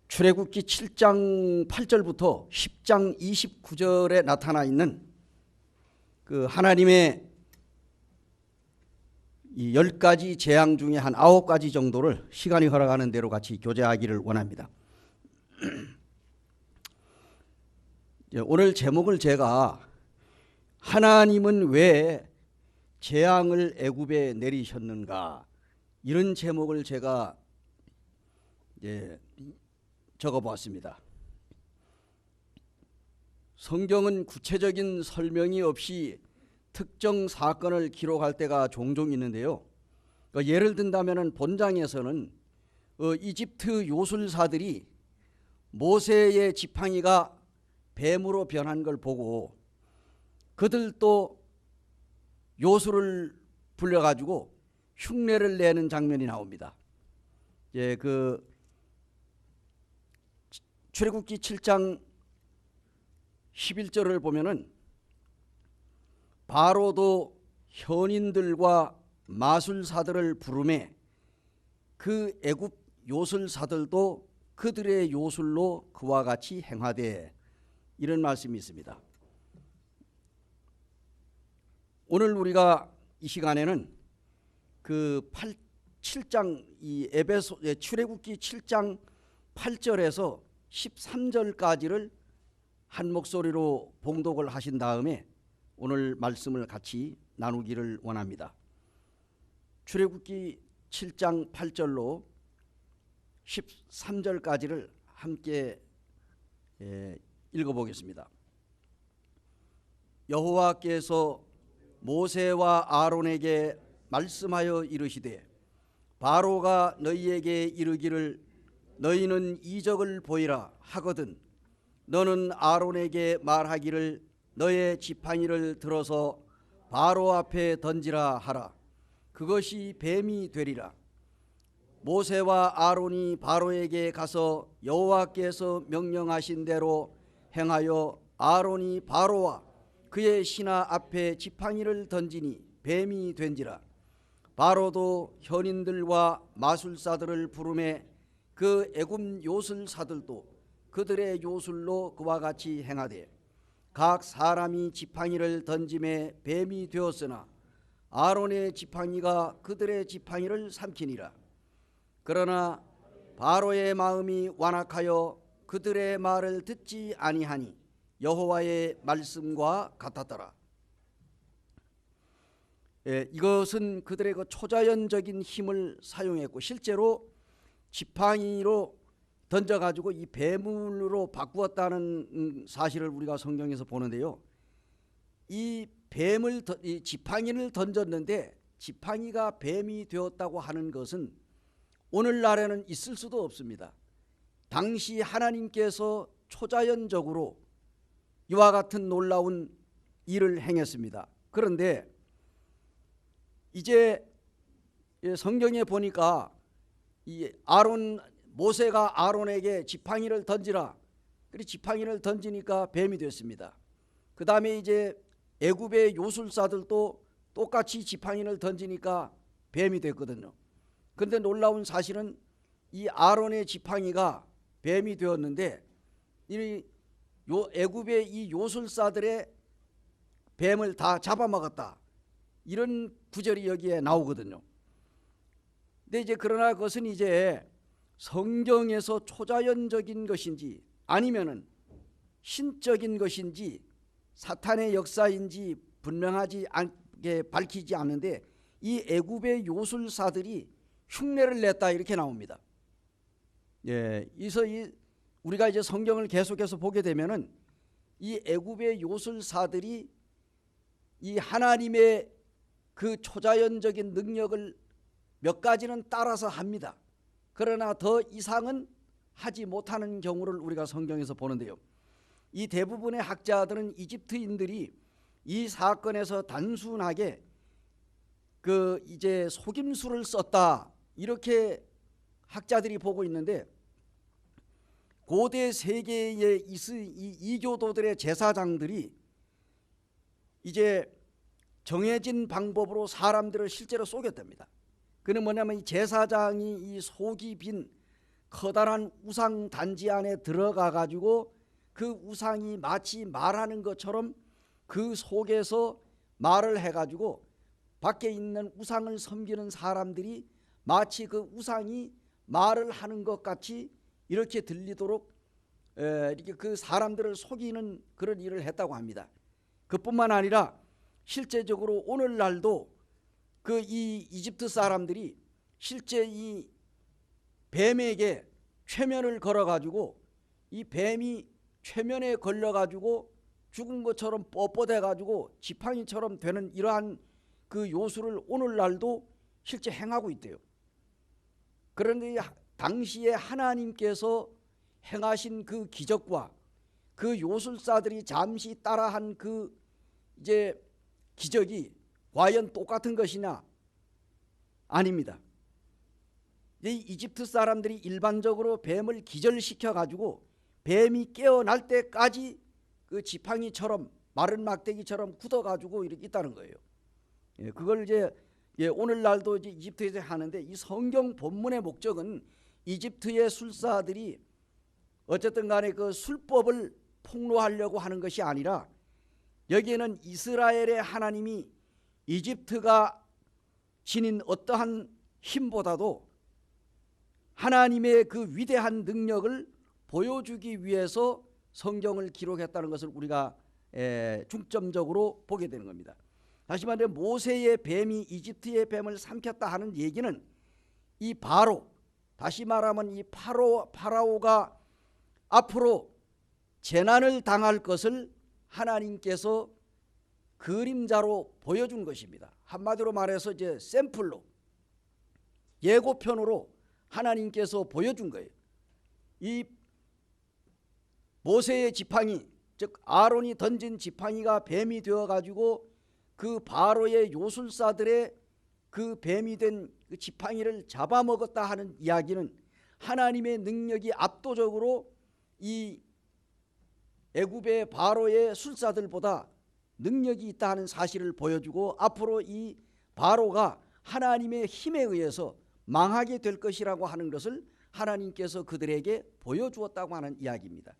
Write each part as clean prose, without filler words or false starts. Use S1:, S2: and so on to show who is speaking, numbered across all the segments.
S1: 출애굽기 7장 8절부터 10장 29절에 나타나 있는 그 하나님의 이 10가지 재앙 중에 한 9가지 정도를 시간이 허락하는 대로 같이 교제하기를 원합니다. 오늘 제목을 제가 하나님은 왜 재앙을 애굽에 내리셨는가, 이런 제목을 제가 적어보았습니다. 성경은 구체적인 설명이 없이 특정 사건을 기록할 때가 종종 있는데요. 예를 든다면 본장에서는 이집트 요술사들이 모세의 지팡이가 뱀으로 변한 걸 보고 그들도 요술을 불려가지고 흉내를 내는 장면이 나옵니다. 그 출애굽기 7장 11절을 보면은 바로도 현인들과 마술사들을 부르매 그 애굽 요술사들도 그들의 요술로 그와 같이 행하되, 이런 말씀이 있습니다. 오늘 우리가 이 시간에는 그 7장 이 출애굽기 7장 8절에서 13절까지를 한 목소리로 봉독을 하신 다음에 오늘 말씀을 같이 나누기를 원합니다. 출애굽기 7장 8절로 13절까지를 함께 읽어보겠습니다. 여호와께서 모세와 아론에게 말씀하여 이르시되, 바로가 너희에게 이르기를 너희는 이적을 보이라 하거든 너는 아론에게 말하기를 너의 지팡이를 들어서 바로 앞에 던지라 하라. 그것이 뱀이 되리라. 모세와 아론이 바로에게 가서 여호와께서 명령하신 대로 행하여 아론이 바로와 그의 신하 앞에 지팡이를 던지니 뱀이 된지라. 바로도 현인들과 마술사들을 부르매 그 애굽 요술사들도 그들의 요술로 그와 같이 행하되 각 사람이 지팡이를 던짐에 뱀이 되었으나 아론의 지팡이가 그들의 지팡이를 삼키니라. 그러나 바로의 마음이 완악하여 그들의 말을 듣지 아니하니 여호와의 말씀과 같았더라. 이것은 그들의 그 초자연적인 힘을 사용했고 실제로 지팡이로 던져가지고 이 뱀으로 바꾸었다는 사실을 우리가 성경에서 보는데요. 이 지팡이를 던졌는데 지팡이가 뱀이 되었다고 하는 것은 오늘날에는 있을 수도 없습니다. 당시 하나님께서 초자연적으로 이와 같은 놀라운 일을 행했습니다. 그런데 이제 성경에 보니까 이 모세가 아론에게 지팡이를 던지라. 그리고 지팡이를 던지니까 뱀이 됐습니다. 그 다음에 이제 애굽의 요술사들도 똑같이 지팡이를 던지니까 뱀이 됐거든요. 그런데 놀라운 사실은 이 아론의 지팡이가 뱀이 되었는데 애굽의 이 요술사들의 뱀을 다 잡아먹었다, 이런 구절이 여기에 나오거든요. 근데 이제 그러나 그것은 이제 성경에서 초자연적인 것인지 아니면은 신적인 것인지 사탄의 역사인지 분명하지 않게 밝히지 않는데 이 애굽의 요술사들이 흉내를 냈다, 이렇게 나옵니다. 그래서 우리가 이제 성경을 계속해서 보게 되면은 이 애굽의 요술사들이 이 하나님의 그 초자연적인 능력을 몇 가지는 따라서 합니다. 그러나 더 이상은 하지 못하는 경우를 우리가 성경에서 보는데요. 이 대부분의 학자들은 이집트인들이 이 사건에서 단순하게 그 이제 속임수를 썼다, 이렇게 학자들이 보고 있는데, 고대 세계의 이 이교도들의 제사장들이 이제 정해진 방법으로 사람들을 실제로 속였답니다. 그는 뭐냐면 이 제사장이 이 속이 빈 커다란 우상 단지 안에 들어가 가지고 그 우상이 마치 말하는 것처럼 그 속에서 말을 해 가지고 밖에 있는 우상을 섬기는 사람들이 마치 그 우상이 말을 하는 것 같이 이렇게 들리도록 이렇게 그 사람들을 속이는 그런 일을 했다고 합니다. 그뿐만 아니라 실제적으로 오늘날도 그 이 이집트 사람들이 실제 이 뱀에게 최면을 걸어 가지고 이 뱀이 최면에 걸려 가지고 죽은 것처럼 뻣뻣해 가지고 지팡이처럼 되는 이러한 그 요술을 오늘날도 실제 행하고 있대요. 그런데 당시에 하나님께서 행하신 그 기적과 그 요술사들이 잠시 따라한 그 이제 기적이 과연 똑같은 것이냐? 아닙니다. 이 이집트 사람들이 일반적으로 뱀을 기절시켜 가지고 뱀이 깨어날 때까지 그 지팡이처럼 마른 막대기처럼 굳어 가지고 이렇게 있다는 거예요. 그걸 이제 오늘날도 이제 이집트에서 하는데, 이 성경 본문의 목적은 이집트의 술사들이 어쨌든 간에 그 술법을 폭로하려고 하는 것이 아니라, 여기에는 이스라엘의 하나님이 이집트가 지닌 어떠한 힘보다도 하나님의 그 위대한 능력을 보여주기 위해서 성경을 기록했다는 것을 우리가 중점적으로 보게 되는 겁니다. 다시 말해 모세의 뱀이 이집트의 뱀을 삼켰다 하는 얘기는 이 바로, 다시 말하면 이 파라오가 앞으로 재난을 당할 것을 하나님께서 그림자로 보여준 것입니다. 한마디로 말해서 이제 샘플로, 예고편으로 하나님께서 보여준 거예요. 이 모세의 지팡이, 즉 아론이 던진 지팡이가 뱀이 되어 가지고 그 바로의 요술사들의 그 뱀이 된 그 지팡이를 잡아먹었다 하는 이야기는 하나님의 능력이 압도적으로 이 애굽의 바로의 술사들보다 능력이 있다 하는 사실을 보여주고, 앞으로 이 바로가 하나님의 힘에 의해서 망하게 될 것이라고 하는 것을 하나님께서 그들에게 보여주었다고 하는 이야기입니다.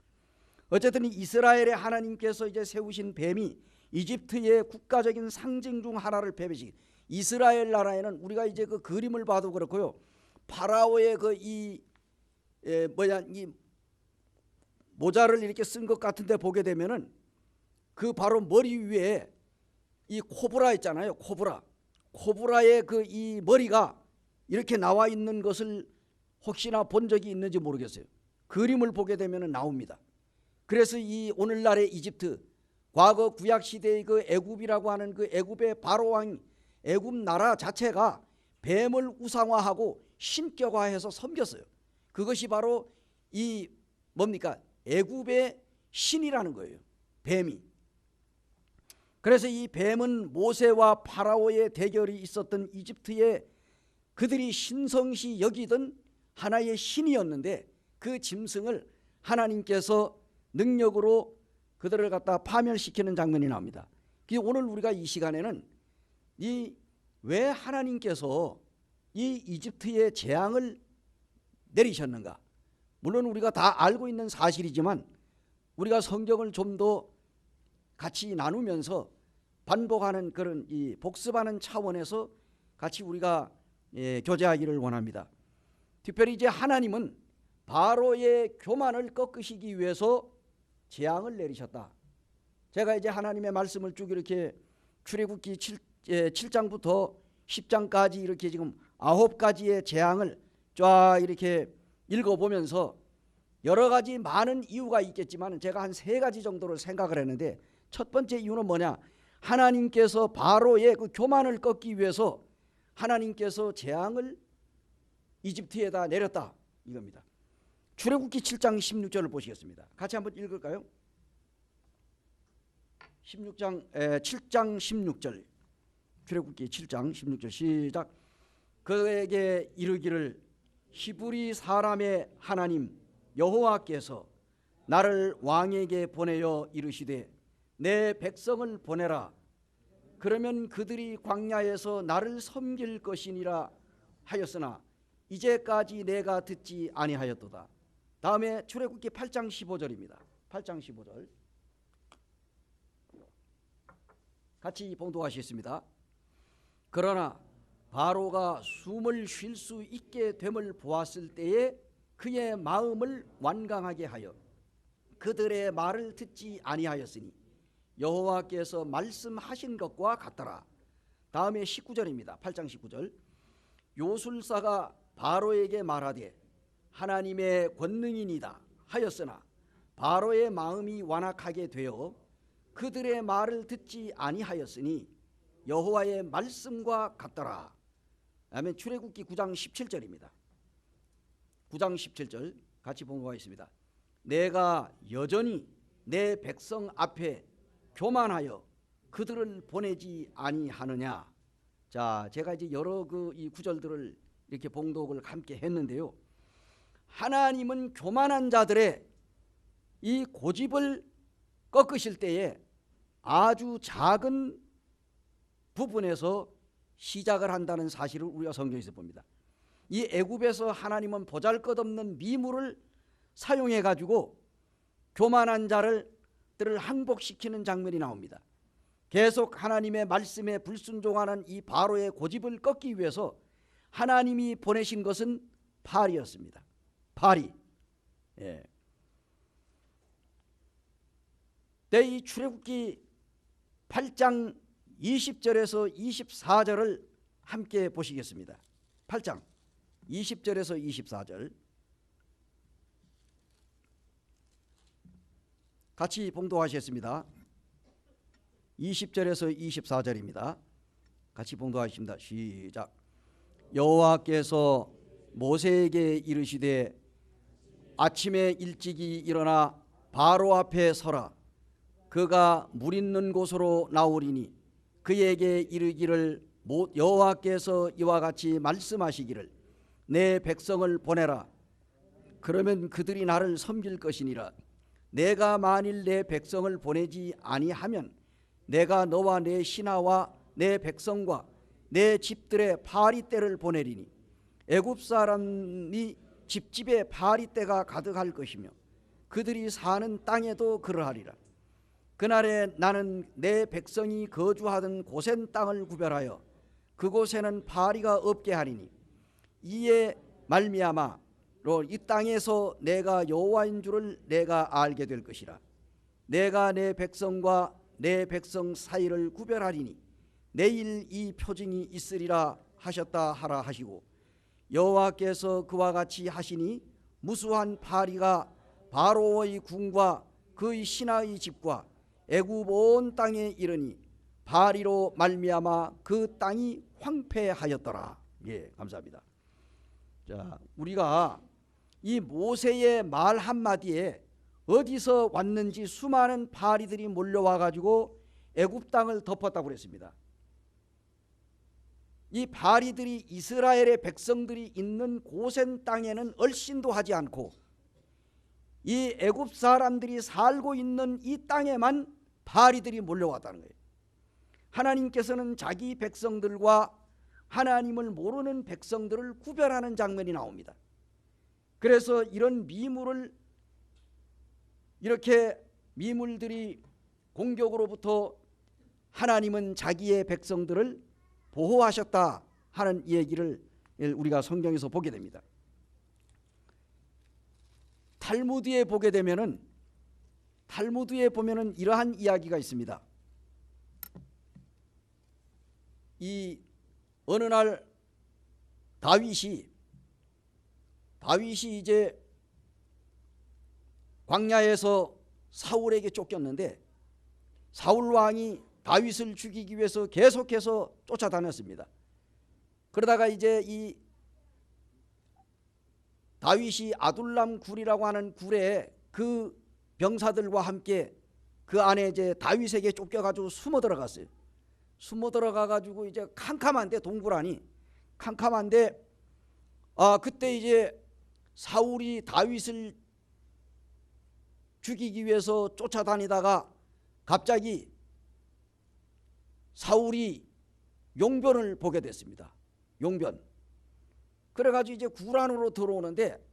S1: 어쨌든 이스라엘의 하나님께서 이제 세우신 뱀이 이집트의 국가적인 상징 중 하나를 뱀이시. 이스라엘 나라에는 우리가 이제 그 그림을 봐도 그렇고요, 파라오의 그 이 모자를 이렇게 쓴 것 같은데 보게 되면은 그 바로 머리 위에 이 코브라 있잖아요. 코브라의 그 이 머리가 이렇게 나와 있는 것을 혹시나 본 적이 있는지 모르겠어요. 그림을 보게 되면은 나옵니다. 그래서 이 오늘날의 이집트, 과거 구약 시대의 그 애굽이라고 하는 그 애굽의 바로 왕, 애굽 나라 자체가 뱀을 우상화하고 신격화해서 섬겼어요. 그것이 바로 이 뭡니까? 애굽의 신이라는 거예요, 뱀이. 그래서 이 뱀은 모세와 파라오의 대결이 있었던 이집트에 그들이 신성시 여기던 하나의 신이었는데, 그 짐승을 하나님께서 능력으로 그들을 갖다 파멸시키는 장면이 나옵니다. 오늘 우리가 이 시간에는 왜 하나님께서 이 이집트에 재앙을 내리셨는가? 물론 우리가 다 알고 있는 사실이지만 우리가 성경을 좀 더 같이 나누면서 반복하는 그런 이 복습하는 차원에서 같이 우리가 교제하기를 원합니다. 특별히 이제 하나님은 바로의 교만을 꺾으시기 위해서 재앙을 내리셨다. 제가 이제 하나님의 말씀을 쭉 이렇게 출애굽기 7장부터 10장까지 이렇게 지금 9가지의 재앙을 쫙 이렇게 읽어보면서 여러 가지 많은 이유가 있겠지만 제가 한 3가지 정도를 생각을 했는데, 첫 번째 이유는 뭐냐? 하나님께서 바로의 그 교만을 꺾기 위해서 하나님께서 재앙을 이집트에다 내렸다, 이겁니다. 출애굽기 7장 16절을 보시겠습니다. 같이 한번 읽을까요? 7장 16절, 출애굽기 7장 16절 시작. 그에게 이르기를 히브리 사람의 하나님 여호와께서 나를 왕에게 보내어 이르시되 내 백성을 보내라. 그러면 그들이 광야에서 나를 섬길 것이니라 하였으나 이제까지 내가 듣지 아니하였도다. 다음에 출애굽기 8장 15절입니다. 8장 15절 같이 봉독하시겠습니다. 그러나 바로가 숨을 쉴 수 있게 됨을 보았을 때에 그의 마음을 완강하게 하여 그들의 말을 듣지 아니하였으니 여호와께서 말씀하신 것과 같더라. 다음에 19절입니다. 8장 19절 요술사가 바로에게 말하되 하나님의 권능이니이다 하였으나 바로의 마음이 완악하게 되어 그들의 말을 듣지 아니하였으니 여호와의 말씀과 같더라. 다음에 출애굽기 9장 17절입니다. 9장 17절 같이 봉독하겠습니다. 내가 여전히 내 백성 앞에 교만하여 그들을 보내지 아니하느냐. 자, 제가 이제 여러 이 구절들을 이렇게 봉독을 함께 했는데요. 하나님은 교만한 자들의 이 고집을 꺾으실 때에 아주 작은 부분에서 시작을 한다는 사실을 우리가 성경에서 봅니다. 이 애굽에서 하나님은 보잘것없는 미물을 사용해 가지고 교만한 자들을 항복시키는 장면이 나옵니다. 계속 하나님의 말씀에 불순종하는 이 바로의 고집을 꺾기 위해서 하나님이 보내신 것은 발이었습니다. 발이. 예. 네, 이 출애굽기 8장 20절에서 24절을 함께 보시겠습니다. 8장 20절에서 24절 같이 봉독하시겠습니다. 20절에서 24절입니다. 같이 봉독하십니다. 시작. 여호와께서 모세에게 이르시되 아침에 일찍이 일어나 바로 앞에 서라. 그가 물 있는 곳으로 나오리니 그에게 이르기를 여호와께서 이와 같이 말씀하시기를 내 백성을 보내라. 그러면 그들이 나를 섬길 것이니라. 내가 만일 내 백성을 보내지 아니하면 내가 너와 내 신하와 내 백성과 내 집들의 파리떼를 보내리니 애굽 사람이 집집에 파리떼가 가득할 것이며 그들이 사는 땅에도 그러하리라. 그날에 나는 내 백성이 거주하던 고센 땅을 구별하여 그곳에는 파리가 없게 하리니 이에 말미암아로 이 땅에서 내가 여호와인 줄을 내가 알게 될 것이라. 내가 내 백성과 내 백성 사이를 구별하리니 내일 이 표징이 있으리라 하셨다 하라 하시고 여호와께서 그와 같이 하시니 무수한 파리가 바로의 궁과 그의 신하의 집과 애굽 온 땅에 이르니 파리로 말미암아 그 땅이 황폐하였더라. 예, 감사합니다. 자, 우리가 이 모세의 말 한마디에 어디서 왔는지 수많은 파리들이 몰려와 가지고 애굽 땅을 덮었다고 그랬습니다. 이 파리들이 이스라엘의 백성들이 있는 고센 땅에는 얼씬도 하지 않고 이 애굽 사람들이 살고 있는 이 땅에만 파리들이 몰려왔다는 거예요. 하나님께서는 자기 백성들과 하나님을 모르는 백성들을 구별하는 장면이 나옵니다. 그래서 이런 미물들이 공격으로부터 하나님은 자기의 백성들을 보호하셨다 하는 얘기를 우리가 성경에서 보게 됩니다. 탈무드에 보면은 이러한 이야기가 있습니다. 이 어느 날 다윗이 이제 광야에서 사울에게 쫓겼는데 사울 왕이 다윗을 죽이기 위해서 계속해서 쫓아다녔습니다. 그러다가 이제 이 다윗이 아둘람 굴이라고 하는 굴에 그 병사들과 함께 그 안에 이제 다윗에게 쫓겨가지고 숨어 들어갔어요. 숨어 들어가가지고 이제 캄캄한데 동굴 캄캄한데 그때 이제 사울이 다윗을 죽이기 위해서 쫓아다니다가 갑자기 사울이 용변을 보게 됐습니다. 용변. 그래가지고 이제 굴 안으로 들어오는데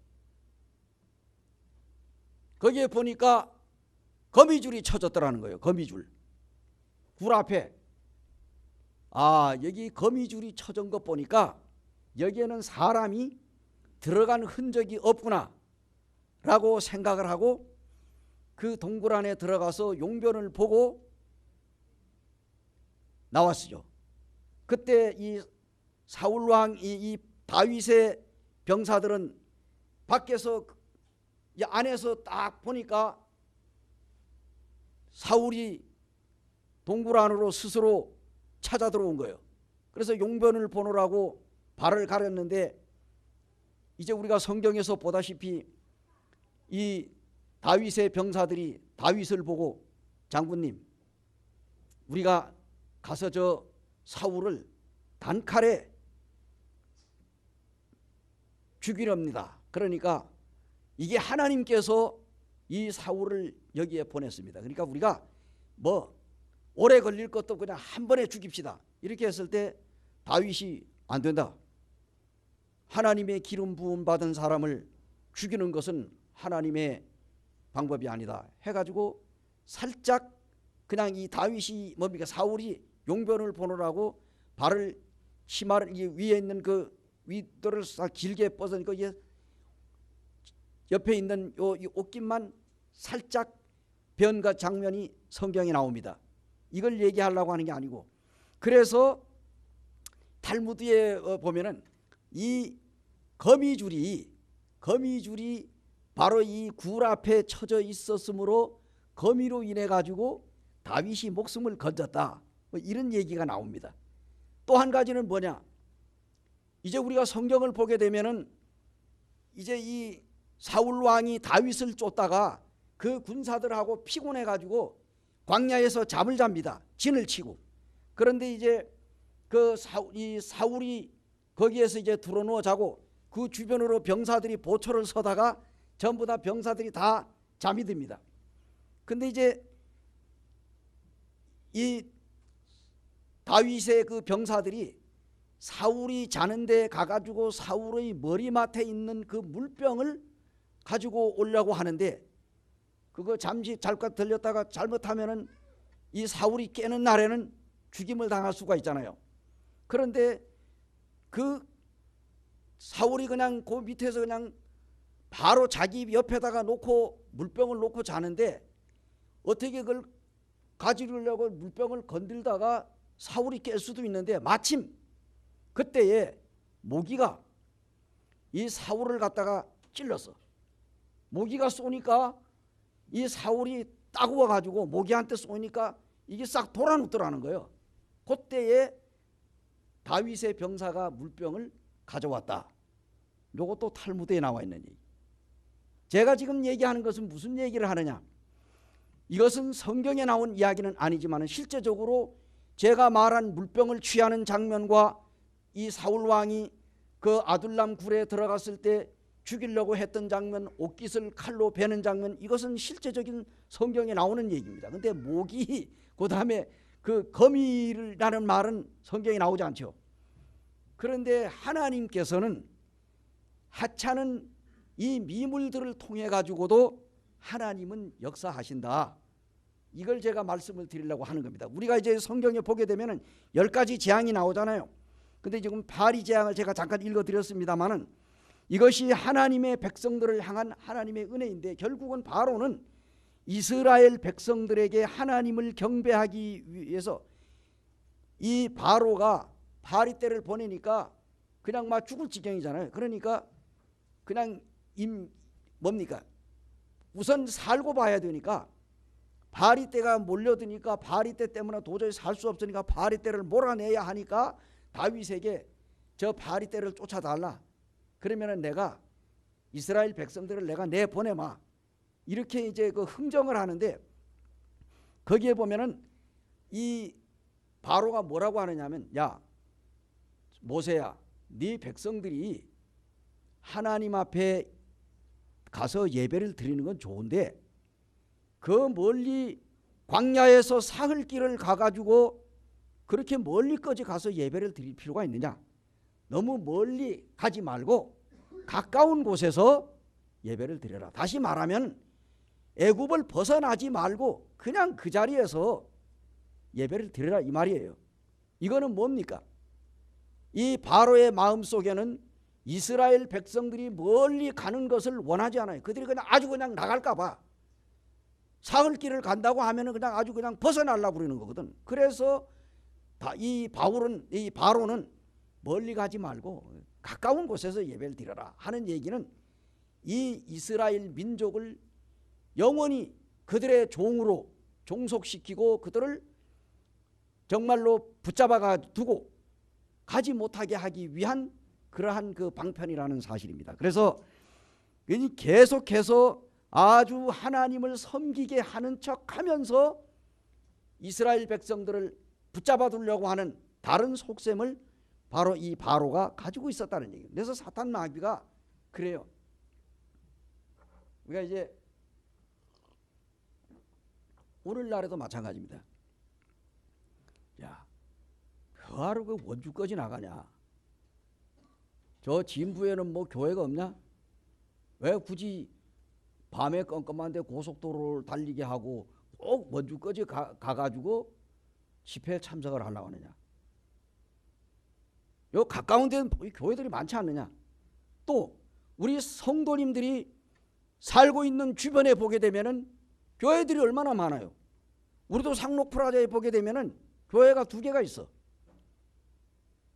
S1: 거기에 보니까 거미줄이 쳐졌더라는 거예요. 거미줄. 굴 앞에. 아, 여기 거미줄이 쳐진 것 보니까 여기에는 사람이 들어간 흔적이 없구나 라고 생각을 하고 그 동굴 안에 들어가서 용변을 보고 나왔어요. 그때 이 사울왕 이 다윗의 병사들은 밖에서 안에서 딱 보니까 사울이 동굴 안으로 스스로 찾아 들어온 거예요. 그래서 용변을 보느라고 발을 가렸는데 이제 우리가 성경에서 보다시피 이 다윗의 병사들이 다윗을 보고 장군님 우리가 가서 저 사울을 단칼에 죽이렵니다. 그러니까 이게 하나님께서 이 사울을 여기에 보냈습니다. 그러니까 우리가 뭐 오래 걸릴 것도 그냥 한 번에 죽입시다. 이렇게 했을 때 다윗이 안 된다. 하나님의 기름 부음 받은 사람을 죽이는 것은 하나님의 방법이 아니다 해가지고 살짝 그냥 이 다윗이 뭡니까 사울이 용변을 보느라고 발을 치마를 위에 있는 그 윗돌을 싹 길게 뻗으니까 이게 옆에 있는 이 옷깃만 살짝 변과 장면이 성경에 나옵니다. 이걸 얘기하려고 하는 게 아니고 그래서 탈무드에 보면은 이 거미줄이 바로 이 굴 앞에 쳐져 있었으므로 거미로 인해 가지고 다윗이 목숨을 건졌다. 뭐 이런 얘기가 나옵니다. 또 한 가지는 뭐냐? 이제 우리가 성경을 보게 되면은 이제 이 사울 왕이 다윗을 쫓다가 그 군사들하고 피곤해 가지고 광야에서 잠을 잡니다. 진을 치고. 그런데 이제 이 사울이 거기에서 이제 들어누워 자고 그 주변으로 병사들이 보초를 서다가 전부 다 병사들이 다 잠이 듭니다. 근데 이제 이 다윗의 그 병사들이 사울이 자는데 가가지고 사울의 머리맡에 있는 그 물병을 가지고 오려고 하는데 그거 잠시 잠깐 들렸다가 잘못하면은 이 사울이 깨는 날에는 죽임을 당할 수가 있잖아요. 그런데 그 사울이 그냥 그 밑에서 그냥 바로 자기 옆에다가 놓고 물병을 놓고 자는데 어떻게 그걸 가지려고 물병을 건들다가 사울이 깰 수도 있는데 마침 그때에 모기가 이 사울을 갖다가 찔렀어. 모기가 쏘니까 이 사울이 따구워 가지고 모기한테 쏘니까 이게 싹 돌아눕더라는 거예요. 그때에 다윗의 병사가 물병을 가져왔다. 이것도 탈무드에 나와 있는 얘기. 제가 지금 얘기하는 것은 무슨 얘기를 하느냐? 이것은 성경에 나온 이야기는 아니지만 실제적으로 제가 말한 물병을 취하는 장면과 이 사울 왕이 그 아둘람 굴에 들어갔을 때 죽이려고 했던 장면, 옷깃을 칼로 베는 장면, 이것은 실제적인 성경에 나오는 얘기입니다. 근데 모기 그다음에 그 거미라는 말은 성경에 나오지 않죠. 그런데 하나님께서는 하찮은 이 미물들을 통해 가지고도 하나님은 역사하신다. 이걸 제가 말씀을 드리려고 하는 겁니다. 우리가 이제 성경에 보게 되면은 10가지 재앙이 나오잖아요. 근데 지금 바리 재앙을 제가 잠깐 읽어드렸습니다만은 이것이 하나님의 백성들을 향한 하나님의 은혜인데 결국은 바로는 이스라엘 백성들에게 하나님을 경배하기 위해서 이 바로가 바리 때를 보내니까 그냥 막 죽을 지경이잖아요. 그러니까 그냥 뭡니까? 우선 살고 봐야 되니까 바리 때가 몰려드니까 바리 때 때문에 도저히 살 수 없으니까 바리 때를 몰아내야 하니까 다윗에게 저 바리 때를 쫓아달라. 그러면은 내가 이스라엘 백성들을 내가 내보내마. 이렇게 이제 그 흥정을 하는데 거기에 보면은 이 바로가 뭐라고 하느냐면 야 모세야 네 백성들이 하나님 앞에 가서 예배를 드리는 건 좋은데 그 멀리 광야에서 사흘길을 가가지고 그렇게 멀리까지 가서 예배를 드릴 필요가 있느냐? 너무 멀리 가지 말고 가까운 곳에서 예배를 드려라. 다시 말하면 애굽을 벗어나지 말고 그냥 그 자리에서 예배를 드려라 이 말이에요. 이거는 뭡니까? 이 바로의 마음속에는 이스라엘 백성들이 멀리 가는 것을 원하지 않아요. 그들이 그냥 아주 그냥 나갈까 봐. 사흘길을 간다고 하면은 그냥 아주 그냥 벗어나려고 그러는 거거든. 그래서 이 바로는 멀리 가지 말고 가까운 곳에서 예배를 드려라 하는 얘기는 이 이스라엘 민족을 영원히 그들의 종으로 종속시키고 그들을 정말로 붙잡아 두고 가지 못하게 하기 위한 그러한 그 방편이라는 사실입니다. 그래서 계속해서 아주 하나님을 섬기게 하는 척하면서 이스라엘 백성들을 붙잡아 두려고 하는 다른 속셈을 바로 이 바로가 가지고 있었다는 얘기예요. 그래서 사탄 마귀가 그래요. 우리가 이제 오늘날에도 마찬가지입니다. 야, 뭐하러 그 원주까지 나가냐? 저 진부에는 뭐 교회가 없냐? 왜 굳이 밤에 껌껌한데 고속도로를 달리게 하고 꼭 원주까지 가가지고 집회에 참석을 하려고 하느냐? 요 가까운 데는 교회들이 많지 않느냐? 또 우리 성도님들이 살고 있는 주변에 보게 되면은 교회들이 얼마나 많아요. 우리도 상록프라자에 보게 되면은 교회가 두 개가 있어.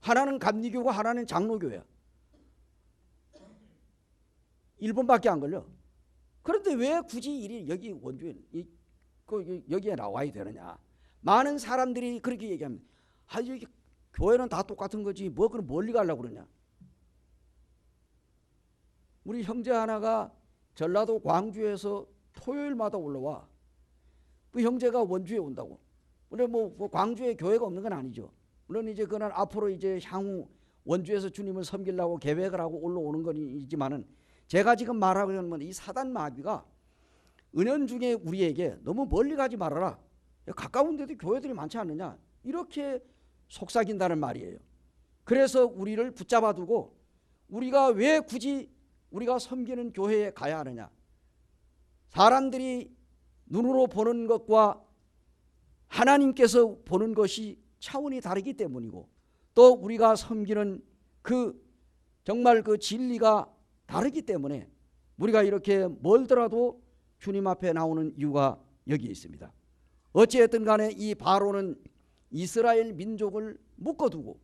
S1: 하나는 감리교고 하나는 장로교회야. 1분밖에 안 걸려. 그런데 왜 굳이 여기 원주에 여기에 나와야 되느냐? 많은 사람들이 그렇게 얘기합니다. 여기 교회는 다 똑같은 거지 뭐 그럼 멀리 가려고 그러냐? 우리 형제 하나가 전라도 광주에서 토요일마다 올라와. 그 형제가 원주에 온다고. 근데 뭐 광주에 교회가 없는 건 아니죠. 물론 이제 그는 앞으로 이제 향후 원주에서 주님을 섬기려고 계획을 하고 올라오는 거이지만은 제가 지금 말하고 있는 건 이 사단 마귀가 은연중에 우리에게 너무 멀리 가지 말아라. 가까운 데도 교회들이 많지 않느냐. 이렇게 속삭인다는 말이에요. 그래서 우리를 붙잡아 두고 우리가 왜 굳이 우리가 섬기는 교회에 가야 하느냐. 사람들이 눈으로 보는 것과 하나님께서 보는 것이 차원이 다르기 때문이고 또 우리가 섬기는 정말 그 진리가 다르기 때문에 우리가 이렇게 멀더라도 주님 앞에 나오는 이유가 여기에 있습니다. 어찌됐든 간에 이 바로는 이스라엘 민족을 묶어두고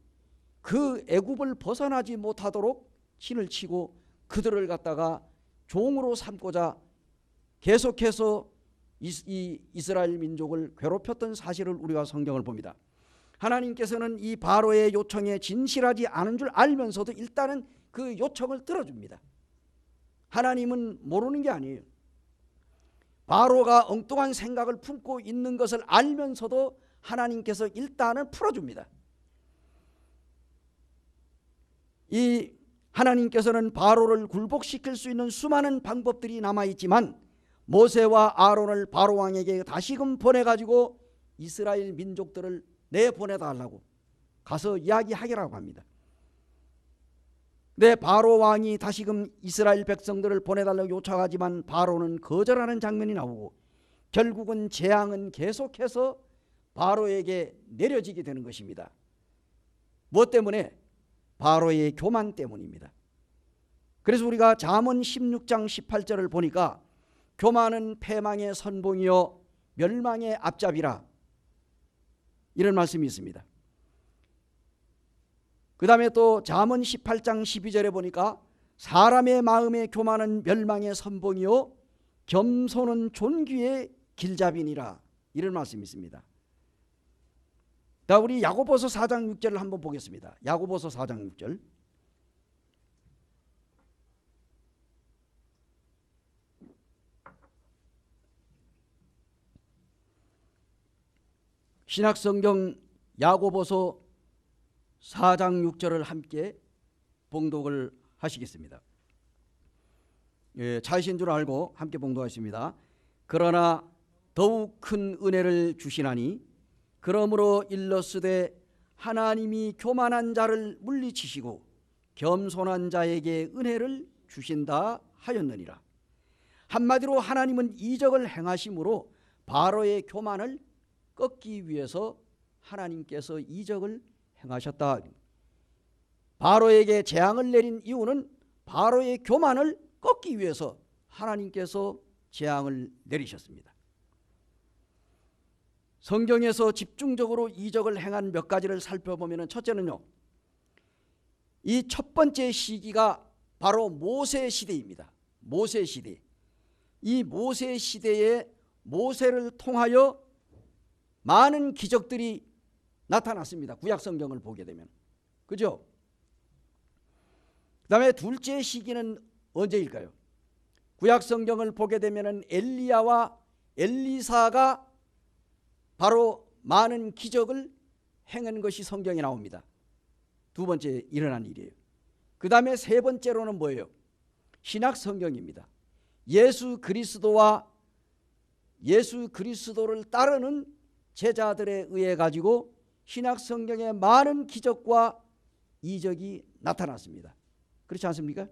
S1: 그 애굽을 벗어나지 못하도록 신을 치고 그들을 갖다가 종으로 삼고자 계속해서 이 이스라엘 민족을 괴롭혔던 사실을 우리가 성경을 봅니다. 하나님께서는 이 바로의 요청에 진실하지 않은 줄 알면서도 일단은 그 요청을 들어줍니다. 하나님은 모르는 게 아니에요. 바로가 엉뚱한 생각을 품고 있는 것을 알면서도 하나님께서 일단은 풀어줍니다. 이 하나님께서는 바로를 굴복시킬 수 있는 수많은 방법들이 남아있지만 모세와 아론을 바로 왕에게 다시금 보내가지고 이스라엘 민족들을 내보내달라고 가서 이야기하기라고 합니다. 네, 바로 왕이 다시금 이스라엘 백성들을 보내달라고 요청하지만 바로는 거절하는 장면이 나오고 결국은 재앙은 계속해서 바로에게 내려지게 되는 것입니다. 무엇 때문에? 바로의 교만 때문입니다. 그래서 우리가 잠언 16장 18절을 보니까 교만은 패망의 선봉이요 멸망의 앞잡이라 이런 말씀이 있습니다. 그 다음에 또 잠언 18장 12절에 보니까 사람의 마음의 교만은 멸망의 선봉이요 겸손은 존귀의 길잡이니라 이런 말씀이 있습니다. 자, 우리 야고보서 4장 6절을 한번 보겠습니다. 야고보서 4장 6절. 신약성경 야고보서 4장 6절을 함께 봉독을 하시겠습니다. 차이신 줄 알고 함께 봉독하십니다. 그러나 더욱 큰 은혜를 주시나니 그러므로 일러스되 하나님이 교만한 자를 물리치시고 겸손한 자에게 은혜를 주신다 하였느니라. 한마디로 하나님은 이적을 행하심으로 바로의 교만을 꺾기 위해서 하나님께서 이적을 행하셨다. 바로에게 재앙을 내린 이유는 바로의 교만을 꺾기 위해서 하나님께서 재앙을 내리셨습니다. 성경에서 집중적으로 이적을 행한 몇 가지를 살펴보면, 첫째는요, 이 첫 번째 시기가 바로 모세 시대입니다. 모세 시대. 이 모세 시대에 모세를 통하여 많은 기적들이 나타났습니다. 구약 성경을 보게 되면. 그죠? 그 다음에 둘째 시기는 언제일까요? 구약 성경을 보게 되면 엘리야와 엘리사가 바로 많은 기적을 행한 것이 성경에 나옵니다. 두 번째 일어난 일이에요. 그 다음에 세 번째로는 뭐예요? 신약 성경입니다. 예수 그리스도를 따르는 제자들에 의해 가지고 신약 성경에 많은 기적과 이적이 나타났습니다. 그렇지 않습니까?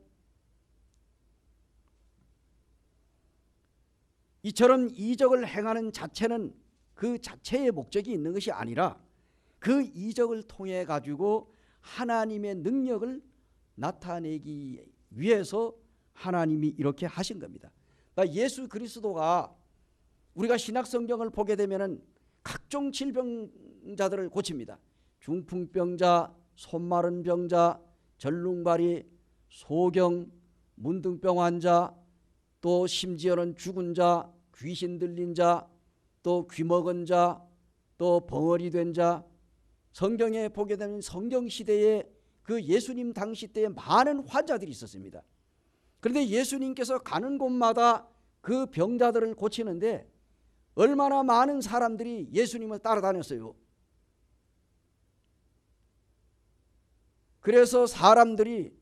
S1: 이처럼 이적을 행하는 자체는 그 자체의 목적이 있는 것이 아니라 그 이적을 통해 가지고 하나님의 능력을 나타내기 위해서 하나님이 이렇게 하신 겁니다. 그러니까 예수 그리스도가, 우리가 신약 성경을 보게 되면은 각종 질병자들을 고칩니다. 중풍병자, 손마른 병자, 절룽발이, 소경, 문둥병 환자, 또 심지어는 죽은 자, 귀신 들린 자, 또 귀먹은 자, 또 벙어리 된 자, 성경에 보게 되면 성경 시대에 그 예수님 당시 때에 많은 환자들이 있었습니다. 그런데 예수님께서 가는 곳마다 그 병자들을 고치는데 얼마나 많은 사람들이 예수님을 따라다녔어요. 그래서 사람들이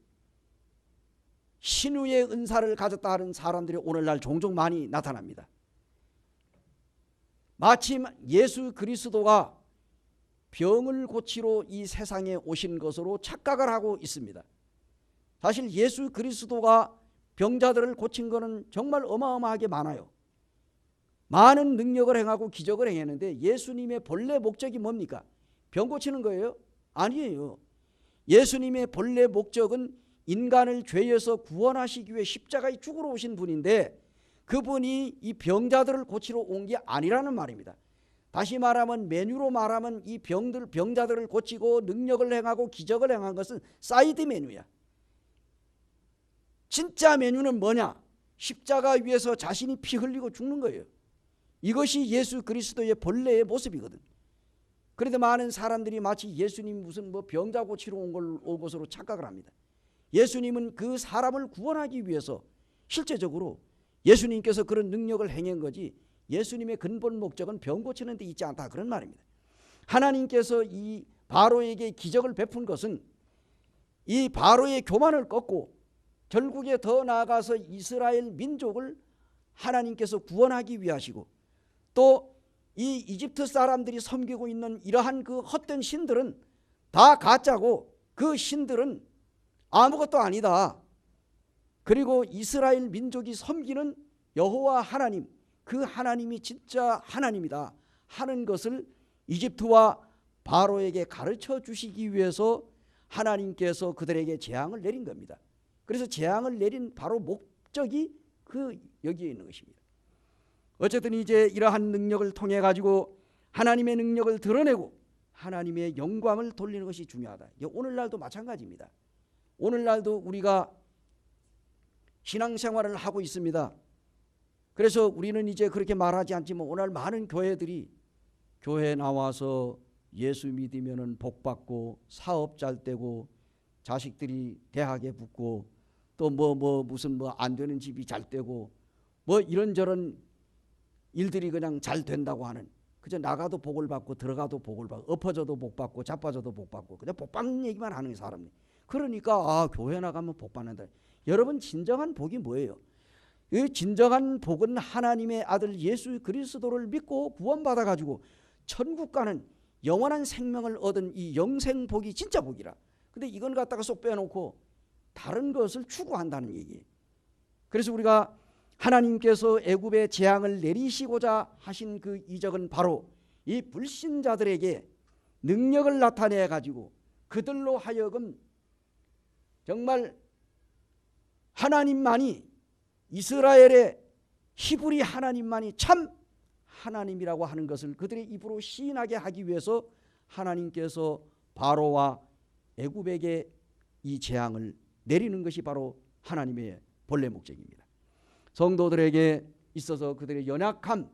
S1: 신유의 은사를 가졌다 하는 사람들이 오늘날 종종 많이 나타납니다. 마침 예수 그리스도가 병을 고치러 이 세상에 오신 것으로 착각을 하고 있습니다. 사실 예수 그리스도가 병자들을 고친 것은 정말 어마어마하게 많아요. 많은 능력을 행하고 기적을 행했는데 예수님의 본래 목적이 뭡니까? 병 고치는 거예요? 아니에요. 예수님의 본래 목적은 인간을 죄에서 구원하시기 위해 십자가에 죽으러 오신 분인데 그분이 이 병자들을 고치러 온 게 아니라는 말입니다. 다시 말하면, 메뉴로 말하면 이 병자들을 고치고 능력을 행하고 기적을 행한 것은 사이드 메뉴야. 진짜 메뉴는 뭐냐? 십자가 위에서 자신이 피 흘리고 죽는 거예요. 이것이 예수 그리스도의 본래의 모습이거든. 그런데 많은 사람들이 마치 예수님이 무슨 병자 고치러 온 것으로 착각을 합니다. 예수님은 그 사람을 구원하기 위해서 실제적으로 예수님께서 그런 능력을 행한 거지, 예수님의 근본 목적은 병 고치는 데 있지 않다, 그런 말입니다. 하나님께서 이 바로에게 기적을 베푼 것은 이 바로의 교만을 꺾고 결국에 더 나아가서 이스라엘 민족을 하나님께서 구원하기 위하시고, 또 이 이집트 사람들이 섬기고 있는 이러한 그 헛된 신들은 다 가짜고 그 신들은 아무것도 아니다. 그리고 이스라엘 민족이 섬기는 여호와 하나님, 그 하나님이 진짜 하나님이다 하는 것을 이집트와 바로에게 가르쳐 주시기 위해서 하나님께서 그들에게 재앙을 내린 겁니다. 그래서 재앙을 내린 바로 목적이 여기에 있는 것입니다. 어쨌든 이제 이러한 능력을 통해 가지고 하나님의 능력을 드러내고 하나님의 영광을 돌리는 것이 중요하다. 오늘날도 마찬가지입니다. 오늘날도 우리가 신앙생활을 하고 있습니다. 그래서 우리는 이제 그렇게 말하지 않지만 오늘 많은 교회들이 교회에 나와서 예수 믿으면 복 받고 사업 잘 되고 자식들이 대학에 붙고 또 무슨 안 되는 집이 잘 되고 이런저런 일들이 그냥 잘 된다고 하는, 그저 나가도 복을 받고 들어가도 복을 받고 엎어져도 복 받고 자빠져도 복 받고 그냥 복 받는 얘기만 하는 사람들. 그러니까 교회 나가면 복 받는다. 여러분, 진정한 복이 뭐예요? 이 진정한 복은 하나님의 아들 예수 그리스도를 믿고 구원받아 가지고 천국 가는 영원한 생명을 얻은 이 영생 복이 진짜 복이라. 근데 이건 갖다가 쏙 빼놓고 다른 것을 추구한다는 얘기예요. 그래서 우리가 하나님께서 애굽의 재앙을 내리시고자 하신 그 이적은 바로 이 불신자들에게 능력을 나타내 가지고 그들로 하여금 정말 하나님만이, 이스라엘의 히브리 하나님만이 참 하나님이라고 하는 것을 그들의 입으로 시인하게 하기 위해서 하나님께서 바로와 애굽에게 이 재앙을 내리는 것이 바로 하나님의 본래 목적입니다. 성도들에게 있어서 그들의 연약함,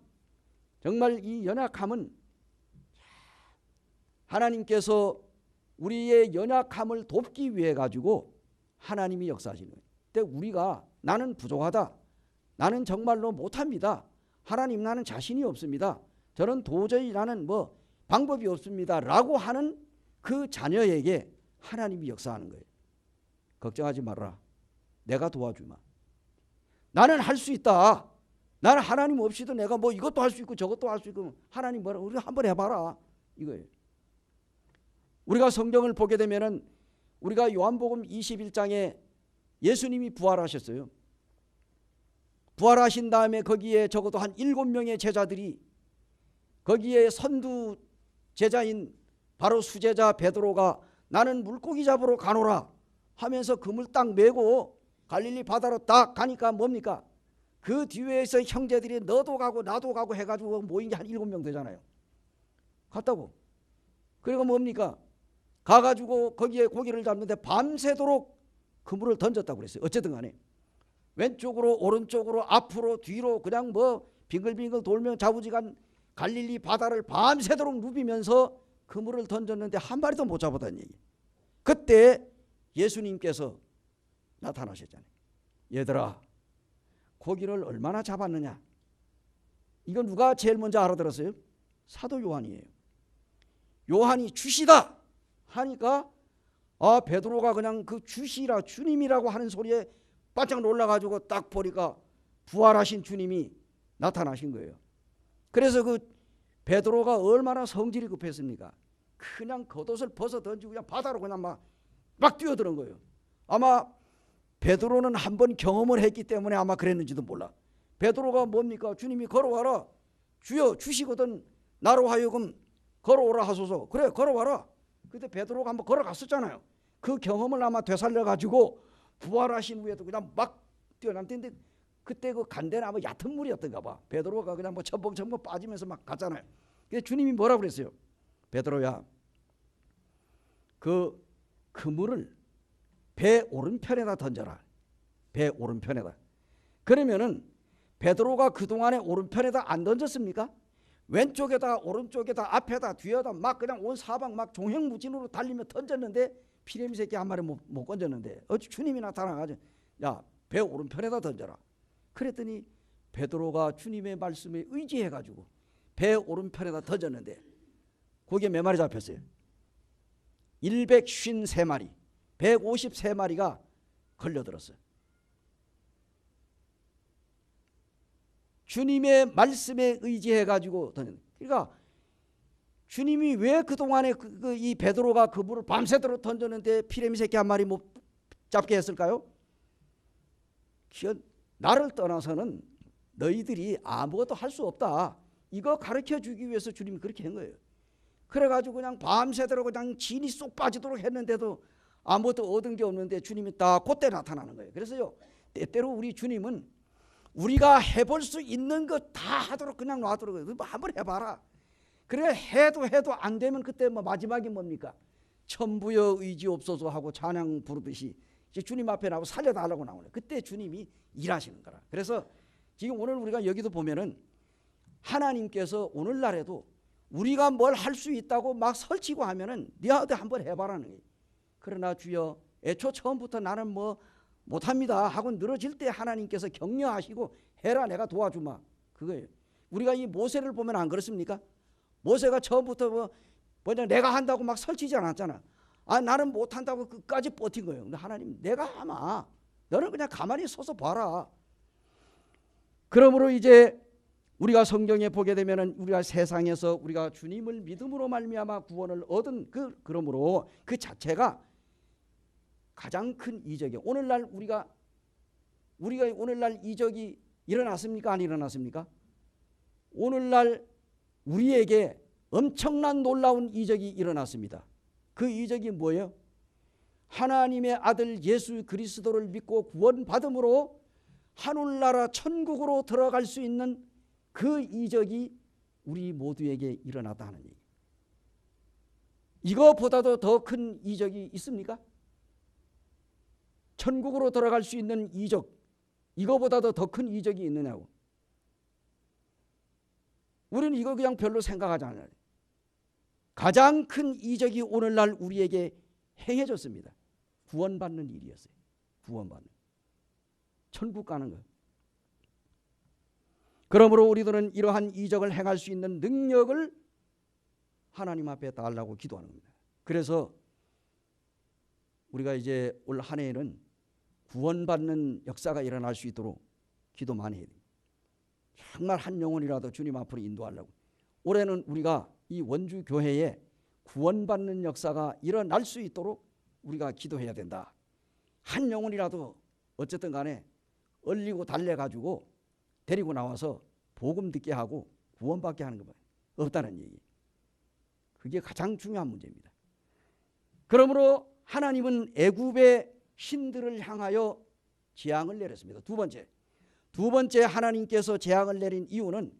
S1: 정말 이 연약함은 하나님께서 우리의 연약함을 돕기 위해 가지고 하나님이 역사하시는 거예요. 근데 우리가 나는 부족하다, 나는 정말로 못합니다, 하나님 나는 자신이 없습니다, 저는 도저히 나는 뭐 방법이 없습니다 라고 하는 그 자녀에게 하나님이 역사하는 거예요. 걱정하지 말아라, 내가 도와주마, 나는 할 수 있다, 나는 하나님 없이도 내가 뭐 이것도 할 수 있고 저것도 할 수 있고, 하나님 뭐라, 우리가 한번 해봐라 이거예요. 우리가 성경을 보게 되면은 우리가 요한복음 21장에 예수님이 부활하셨어요. 부활하신 다음에 거기에 적어도 한 7명의 제자들이, 거기에 선두 제자인 바로 수제자 베드로가 나는 물고기 잡으러 가노라 하면서 그물 딱 메고 갈릴리 바다로 딱 가니까 뭡니까? 그 뒤에서 형제들이 너도 가고 나도 가고 해가지고 모인 게 한 7명 되잖아요. 갔다고. 그리고 뭡니까? 가가지고 거기에 고기를 잡는데 밤새도록 그물을 던졌다고 그랬어요. 어쨌든 간에 왼쪽으로 오른쪽으로 앞으로 뒤로 그냥 뭐 빙글빙글 돌며 자부지간 갈릴리 바다를 밤새도록 누비면서 그물을 던졌는데 한 마리도 못 잡았다는 얘기. 그때 예수님께서 나타나셨잖아요. 얘들아, 고기를 얼마나 잡았느냐? 이거 누가 제일 먼저 알아들었어요? 사도 요한이에요. 요한이 주시다 하니까 베드로가 그냥 그 주시라, 주님이라고 하는 소리에 바짝 놀라가지고 딱 보니까 부활하신 주님이 나타나신 거예요. 그래서 그 베드로가 얼마나 성질이 급했습니까? 그냥 겉옷을 벗어 던지고 그냥 바다로 그냥 막 뛰어드는 거예요. 아마 베드로는 한번 경험을 했기 때문에 아마 그랬는지도 몰라. 베드로가 뭡니까? 주님이 걸어와라, 주여 주시거든 나로 하여금 걸어오라 하소서. 그래 걸어와라. 그때 베드로가 한번 걸어갔었잖아요. 그 경험을 아마 되살려가지고 부활하신 후에도 그냥 막 뛰어남는데, 그때 그 간대는 아마 얕은 물이었던가 봐. 베드로가 그냥 뭐 첨벙첨벙 빠지면서 막 갔잖아요. 그래서 주님이 뭐라고 그랬어요? 베드로야, 그 그물을 배 오른편에다 던져라. 배 오른편에다. 그러면은 베드로가 그동안에 오른편에다 안 던졌습니까? 왼쪽에다 오른쪽에다 앞에다 뒤에다 막 그냥 온 사방 막 종횡무진으로 달리며 던졌는데 피레미 새끼 한 마리 못 건졌는데 어찌 주님이 나타나가지고 야, 배 오른편에다 던져라. 그랬더니 베드로가 주님의 말씀에 의지해가지고 배 오른편에다 던졌는데 거기에 몇 마리 잡혔어요? 153마리, 153마리가 걸려들었어요. 주님의 말씀에 의지해가지고 던졌는데, 그러니까 주님이 왜 그동안에 이 베드로가 그물을 밤새도록 던졌는데 피레미 새끼 한 마리 못 잡게 했을까요? 나를 떠나서는 너희들이 아무것도 할 수 없다, 이거 가르쳐 주기 위해서 주님이 그렇게 한 거예요. 그래가지고 그냥 밤새도록 그냥 진이 쏙 빠지도록 했는데도 아무것도 얻은 게 없는데 주님이 딱 그때 나타나는 거예요. 그래서요, 때때로 우리 주님은 우리가 해볼 수 있는 것 다 하도록 그냥 놔두고 한번 해봐라. 그래 해도 안 되면 그때 뭐 마지막이 뭡니까? 천부여 의지옵소서 하고 찬양 부르듯이 이제 주님 앞에 나오고 살려달라고 나오네. 그때 주님이 일하시는 거라. 그래서 지금 오늘 우리가 여기도 보면은 하나님께서 오늘날에도 우리가 뭘 할 수 있다고 막 설치고 하면은 너희들 한번 해봐라는 거예요. 그러나 주여 애초 처음부터 나는 뭐 못합니다 하고 늘어질 때 하나님께서 격려하시고 해라, 내가 도와주마, 그거예요. 우리가 이 모세를 보면 안 그렇습니까? 모세가 처음부터 뭐냐 내가 한다고 막 설치지 않았잖아. 나는 못한다고 끝까지 버틴 거예요. 근데 하나님 내가 하마, 너는 그냥 가만히 서서 봐라. 그러므로 이제 우리가 성경에 보게 되면은 우리가 세상에서 우리가 주님을 믿음으로 말미암아 구원을 얻은 그러므로 그 자체가 가장 큰 이적이에요. 오늘날 우리가 오늘날 이적이 일어났습니까? 안 일어났습니까? 오늘날 우리에게 엄청난 놀라운 이적이 일어났습니다. 그 이적이 뭐예요? 하나님의 아들 예수 그리스도를 믿고 구원받음으로 하늘나라 천국으로 들어갈 수 있는 그 이적이 우리 모두에게 일어났다는 얘기. 이거보다도 더 큰 이적이 있습니까? 천국으로 들어갈 수 있는 이적, 이거보다도 더 큰 이적이 있느냐고. 우리는 이거 그냥 별로 생각하지 않아요. 가장 큰 이적이 오늘날 우리에게 행해졌습니다. 구원받는 일이었어요. 구원받는. 천국 가는 거. 그러므로 우리들은 이러한 이적을 행할 수 있는 능력을 하나님 앞에 달라고 기도하는 겁니다. 그래서 우리가 이제 올 한 해에는 구원받는 역사가 일어날 수 있도록 기도 많이 해야 됩니다. 정말 한 영혼이라도 주님 앞으로 인도하려고. 올해는 우리가 이 원주 교회에 구원받는 역사가 일어날 수 있도록 우리가 기도해야 된다. 한 영혼이라도 어쨌든 간에 얼리고 달래가지고 데리고 나와서 복음 듣게 하고 구원받게 하는 것 없다는 얘기. 그게 가장 중요한 문제입니다. 그러므로 하나님은 애굽의 신들을 향하여 재앙을 내렸습니다. 두 번째 하나님께서 재앙을 내린 이유는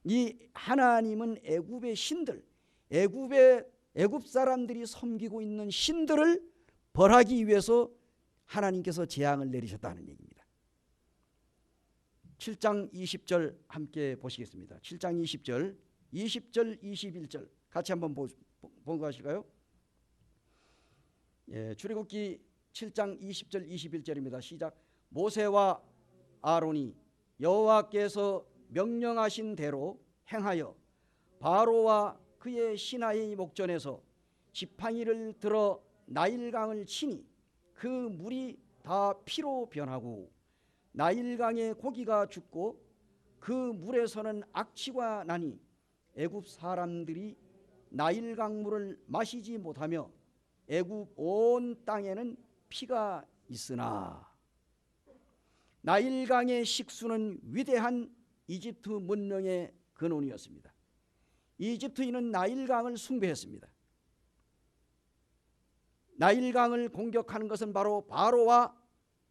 S1: 이 하나님은 애굽의 신들, 애굽 사람들이 섬기고 있는 신들을 벌하기 위해서 하나님께서 재앙을 내리셨다는 얘기입니다. 7장 20절 함께 보시겠습니다. 7장 20절, 20절, 21절 같이 한번 본거하실까요? 예, 출애굽기 7장 20절 21절입니다. 시작. 모세와 아론이 여호와께서 명령하신 대로 행하여 바로와 그의 신하의 목전에서 지팡이를 들어 나일강을 치니 그 물이 다 피로 변하고 나일강의 고기가 죽고 그 물에서는 악취가 나니 애굽 사람들이 나일강 물을 마시지 못하며 애굽 온 땅에는 피가 있으나 나일강의 식수는 위대한 이집트 문명의 근원이었습니다. 이집트인은 나일강을 숭배했습니다. 나일강을 공격하는 것은 바로 바로와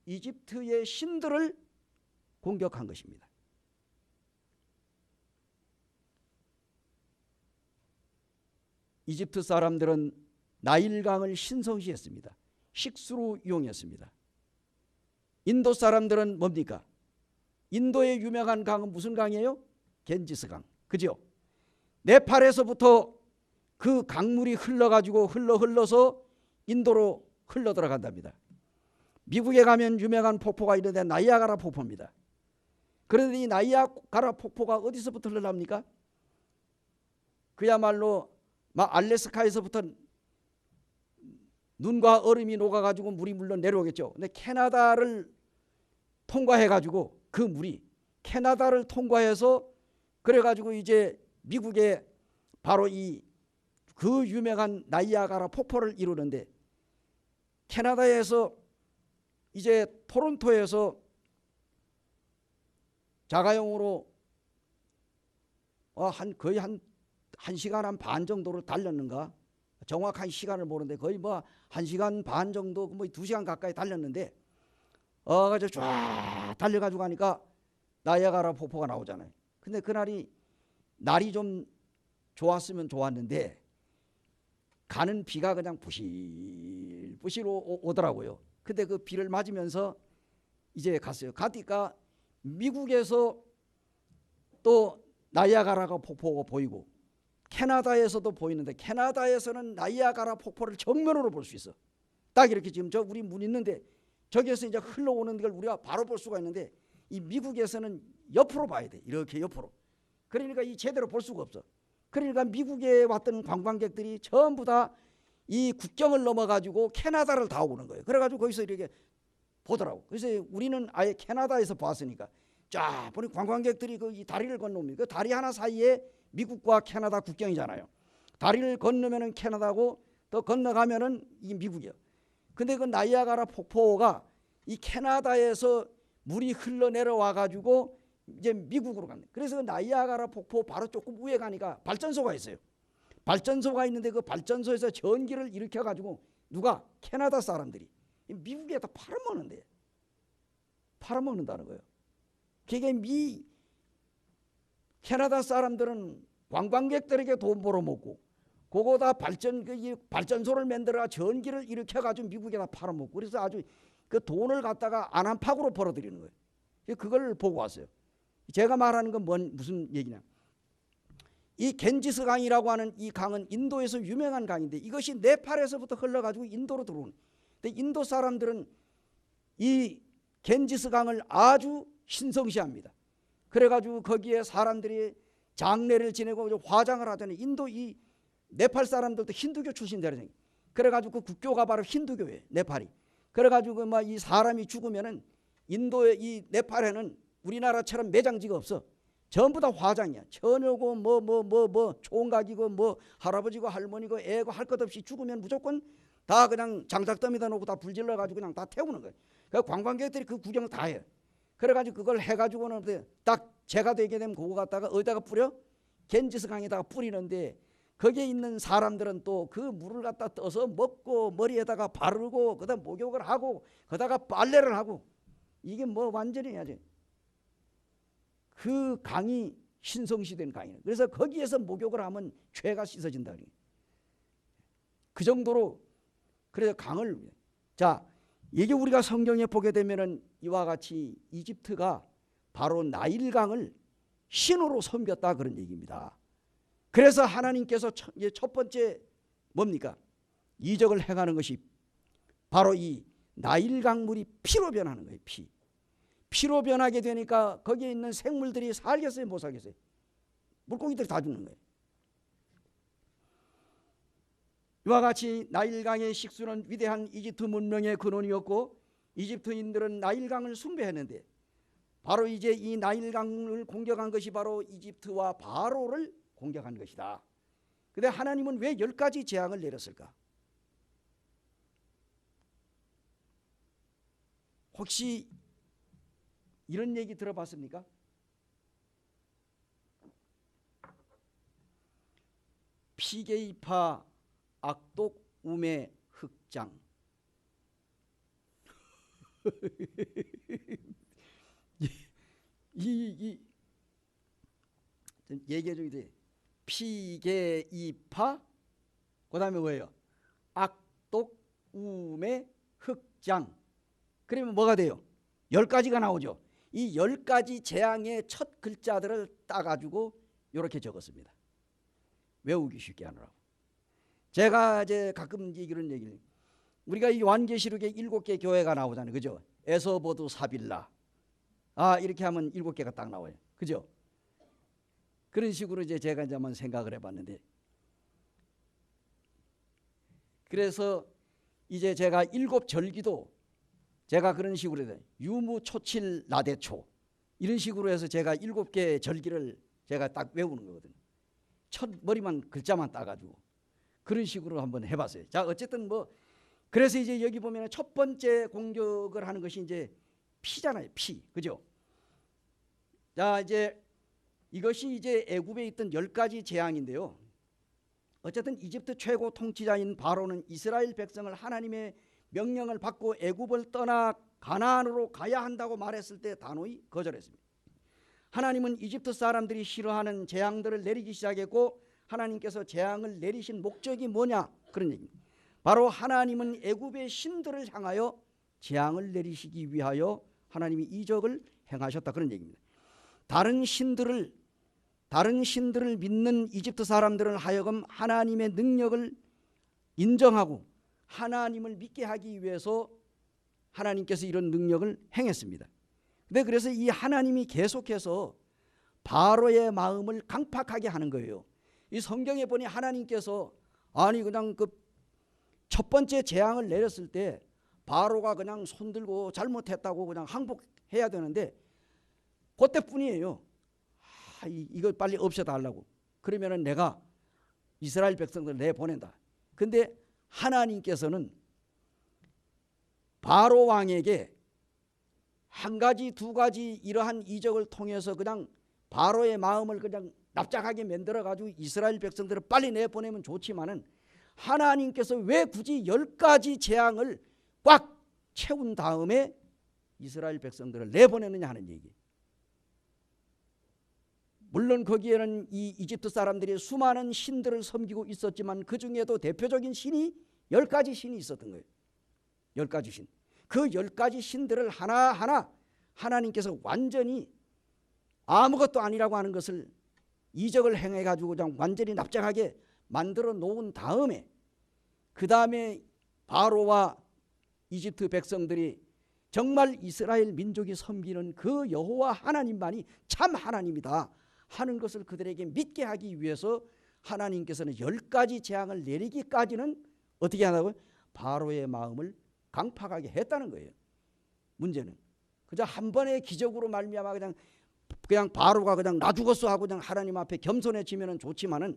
S1: 이집트의 신들을 공격한 것입니다. 이집트 사람들은 나일강을 신성시했습니다. 식수로 이용했습니다. 인도 사람들은 뭡니까? 인도의 유명한 강은 무슨 강이에요? 겐지스강. 그죠? 네팔에서부터 그 강물이 흘러가지고 흘러서 인도로 흘러 들어간답니다. 미국에 가면 유명한 폭포가 있는데 나이아가라 폭포입니다. 그런데 이 나이아가라 폭포가 어디서부터 흘러납니까? 그야말로 막 알래스카에서부터 눈과 얼음이 녹아가지고 물이 물러 내려오겠죠. 근데 캐나다를 통과해가지고 그 물이 캐나다를 통과해서 그래가지고 이제 미국에 바로 그 유명한 나이아가라 폭포를 이루는데 캐나다에서 이제 토론토에서 자가용으로 거의 한 1시간 한 반 정도를 달렸는가? 정확한 시간을 모르는데 거의 뭐 1시간 반 정도, 뭐 2시간 가까이 달렸는데 그래서 쫙 달려가지고 가니까 나이아가라 폭포가 나오잖아요. 근데 그날이 날이 좀 좋았으면 좋았는데 가는 비가 그냥 부실부실 오더라고요. 근데 그 비를 맞으면서 이제 갔어요. 가니까 미국에서 또 나이아가라 폭포가 보이고 캐나다에서도 보이는데 캐나다에서는 나이아가라 폭포를 정면으로 볼 수 있어. 딱 이렇게 지금 우리 문 있는데 저기에서 이제 흘러오는 걸 우리가 바로 볼 수가 있는데 이 미국에서는 옆으로 봐야 돼. 이렇게 옆으로. 그러니까 이 제대로 볼 수가 없어. 그러니까 미국에 왔던 관광객들이 전부 다 이 국경을 넘어가지고 캐나다를 다 오는 거예요. 그래가지고 거기서 이렇게 보더라고. 그래서 우리는 아예 캐나다에서 봤으니까 쫙 보니 관광객들이 이 다리를 건너옵니다. 그 다리 하나 사이에 미국과 캐나다 국경이잖아요. 다리를 건너면은 캐나다고 또 건너가면은 이 미국이에요. 근데 그 나이아가라 폭포가 이 캐나다에서 물이 흘러내려와 가지고 이제 미국으로 갑니다. 그래서 그 나이아가라 폭포 바로 조금 위에 가니까 발전소가 있어요. 발전소가 있는데 그 발전소에서 전기를 일으켜 가지고 누가? 캐나다 사람들이 미국에다 팔아먹는다는 거예요. 그게 캐나다 사람들은 관광객들에게 돈 벌어먹고 그거다 발전소를 만들어 전기를 일으켜 가지고 미국에다 팔아먹고 그래서 아주 그 돈을 갖다가 안암팍으로 벌어들이는 거예요. 그걸 보고 왔어요. 제가 말하는 건 무슨 얘기냐? 이 겐지스 강이라고 하는 이 강은 인도에서 유명한 강인데 이것이 네팔에서부터 흘러가지고 인도로 들어오는. 근데 인도 사람들은 이 겐지스 강을 아주 신성시합니다. 그래가지고 거기에 사람들이 장례를 지내고 화장을 하더니 인도 이 네팔 사람들도 힌두교 출신들이잖아요. 그래가지고 그 국교가 바로 힌두교예요. 네팔이. 그래가지고 막 이 사람이 죽으면은 인도의 이 네팔에는 우리나라처럼 매장지가 없어. 전부 다 화장이야. 처녀고 뭐 총각이고 뭐 할아버지고 할머니고 애고 할 것 없이 죽으면 무조건 다 그냥 장작더미다 놓고 다 불질러 가지고 그냥 다 태우는 거예요. 그 관광객들이 그 구경을 다 해요. 그래가지고 그걸 해가지고는 딱 재가 되게 되면 그거 갖다가 어디다가 뿌려? 겐지스 강에다가 뿌리는데 거기에 있는 사람들은 또 그 물을 갖다 떠서 먹고 머리에다가 바르고 그다음 목욕을 하고 그다가 빨래를 하고 이게 뭐 완전히 해야지. 그 강이 신성시된 강이에요. 그래서 거기에서 목욕을 하면 죄가 씻어진다. 그 정도로 그래서 강을 자 이게 우리가 성경에 보게 되면은 이와 같이 이집트가 바로 나일강을 신으로 섬겼다 그런 얘기입니다. 그래서 하나님께서 첫 번째 뭡니까? 이적을 행하는 것이 바로 이 나일강 물이 피로 변하는 거예요. 피로 변하게 되니까 거기에 있는 생물들이 살겠어요? 못 살겠어요? 물고기들이 다 죽는 거예요. 이와 같이 나일강의 식수는 위대한 이집트 문명의 근원이었고 이집트인들은 나일강을 숭배했는데 바로 이제 이 나일강을 공격한 것이 바로 이집트와 바로를 공격한 것이다. 그런데 하나님은 왜 10가지 재앙을 내렸을까? 혹시 이런 얘기 들어봤습니까? 피게이파, 악독, 우매, 흑장. 얘기해 줘야 돼. 피게이파, 그 다음에 뭐예요? 악독, 우매, 흑장. 그러면 뭐가 돼요? 10가지가 나오죠. 이 10가지 재앙의 첫 글자들을 따가지고 이렇게 적었습니다. 외우기 쉽게 하느라고. 제가 이제 가끔 이런 얘기를 우리가 이 요한계시록에 7개 교회가 나오잖아요. 그죠? 에서보두 사빌라. 이렇게 하면 7개가 딱 나와요. 그죠? 그런 식으로 이제 제가 이제 한번 생각을 해봤는데 그래서 이제 제가 7절기도 제가 그런 식으로 해요. 유무초칠 나대초 이런 식으로 해서 제가 7개 절기를 제가 딱 외우는 거거든요. 첫 머리만 글자만 따가지고 그런 식으로 한번 해봤어요. 자 어쨌든 뭐 그래서 이제 여기 보면 첫 번째 공격을 하는 것이 이제 피잖아요. 피. 그죠? 자 이제 이것이 이제 애굽에 있던 10가지 재앙인데요. 어쨌든 이집트 최고 통치자인 바로는 이스라엘 백성을 하나님의 명령을 받고 애굽을 떠나 가나안으로 가야 한다고 말했을 때 단호히 거절했습니다. 하나님은 이집트 사람들이 싫어하는 재앙들을 내리기 시작했고 하나님께서 재앙을 내리신 목적이 뭐냐? 그런 얘기입니다. 바로 하나님은 애굽의 신들을 향하여 재앙을 내리시기 위하여 하나님이 이적을 행하셨다 그런 얘기입니다. 다른 신들을 믿는 이집트 사람들을 하여금 하나님의 능력을 인정하고 하나님을 믿게 하기 위해서 하나님께서 이런 능력을 행했습니다. 근데 그래서 이 하나님이 계속해서 바로의 마음을 강팍하게 하는 거예요. 이 성경에 보니 하나님께서 그냥 그 첫 번째 재앙을 내렸을 때 바로가 그냥 손들고 잘못했다고 그냥 항복해야 되는데 그때뿐이에요. 이걸 빨리 없애달라고. 그러면은 내가 이스라엘 백성들 내보낸다. 근데 하나님께서는 바로 왕에게 한 가지 두 가지 이러한 이적을 통해서 그냥 바로의 마음을 그냥 납작하게 만들어 가지고 이스라엘 백성들을 빨리 내보내면 좋지만은 하나님께서 왜 굳이 10가지 재앙을 꽉 채운 다음에 이스라엘 백성들을 내보내느냐 하는 얘기. 물론 거기에는 이 이집트 사람들이 수많은 신들을 섬기고 있었지만 그 중에도 대표적인 신이 10가지 신이 있었던 거예요. 10가지 신. 그 10가지 신들을 하나하나 하나님께서 완전히 아무것도 아니라고 하는 것을 이적을 행해 가지고 그냥 완전히 납작하게 만들어 놓은 다음에 그 다음에 바로와 이집트 백성들이 정말 이스라엘 민족이 섬기는 그 여호와 하나님만이 참 하나님이다 하는 것을 그들에게 믿게 하기 위해서 하나님께서는 10가지 재앙을 내리기까지는 어떻게 하냐고요? 바로의 마음을 강팍하게 했다는 거예요. 문제는 그저 한 번의 기적으로 말미암아 그냥 바로가 그냥 나 죽었어 하고 그냥 하나님 앞에 겸손해지면은 좋지만은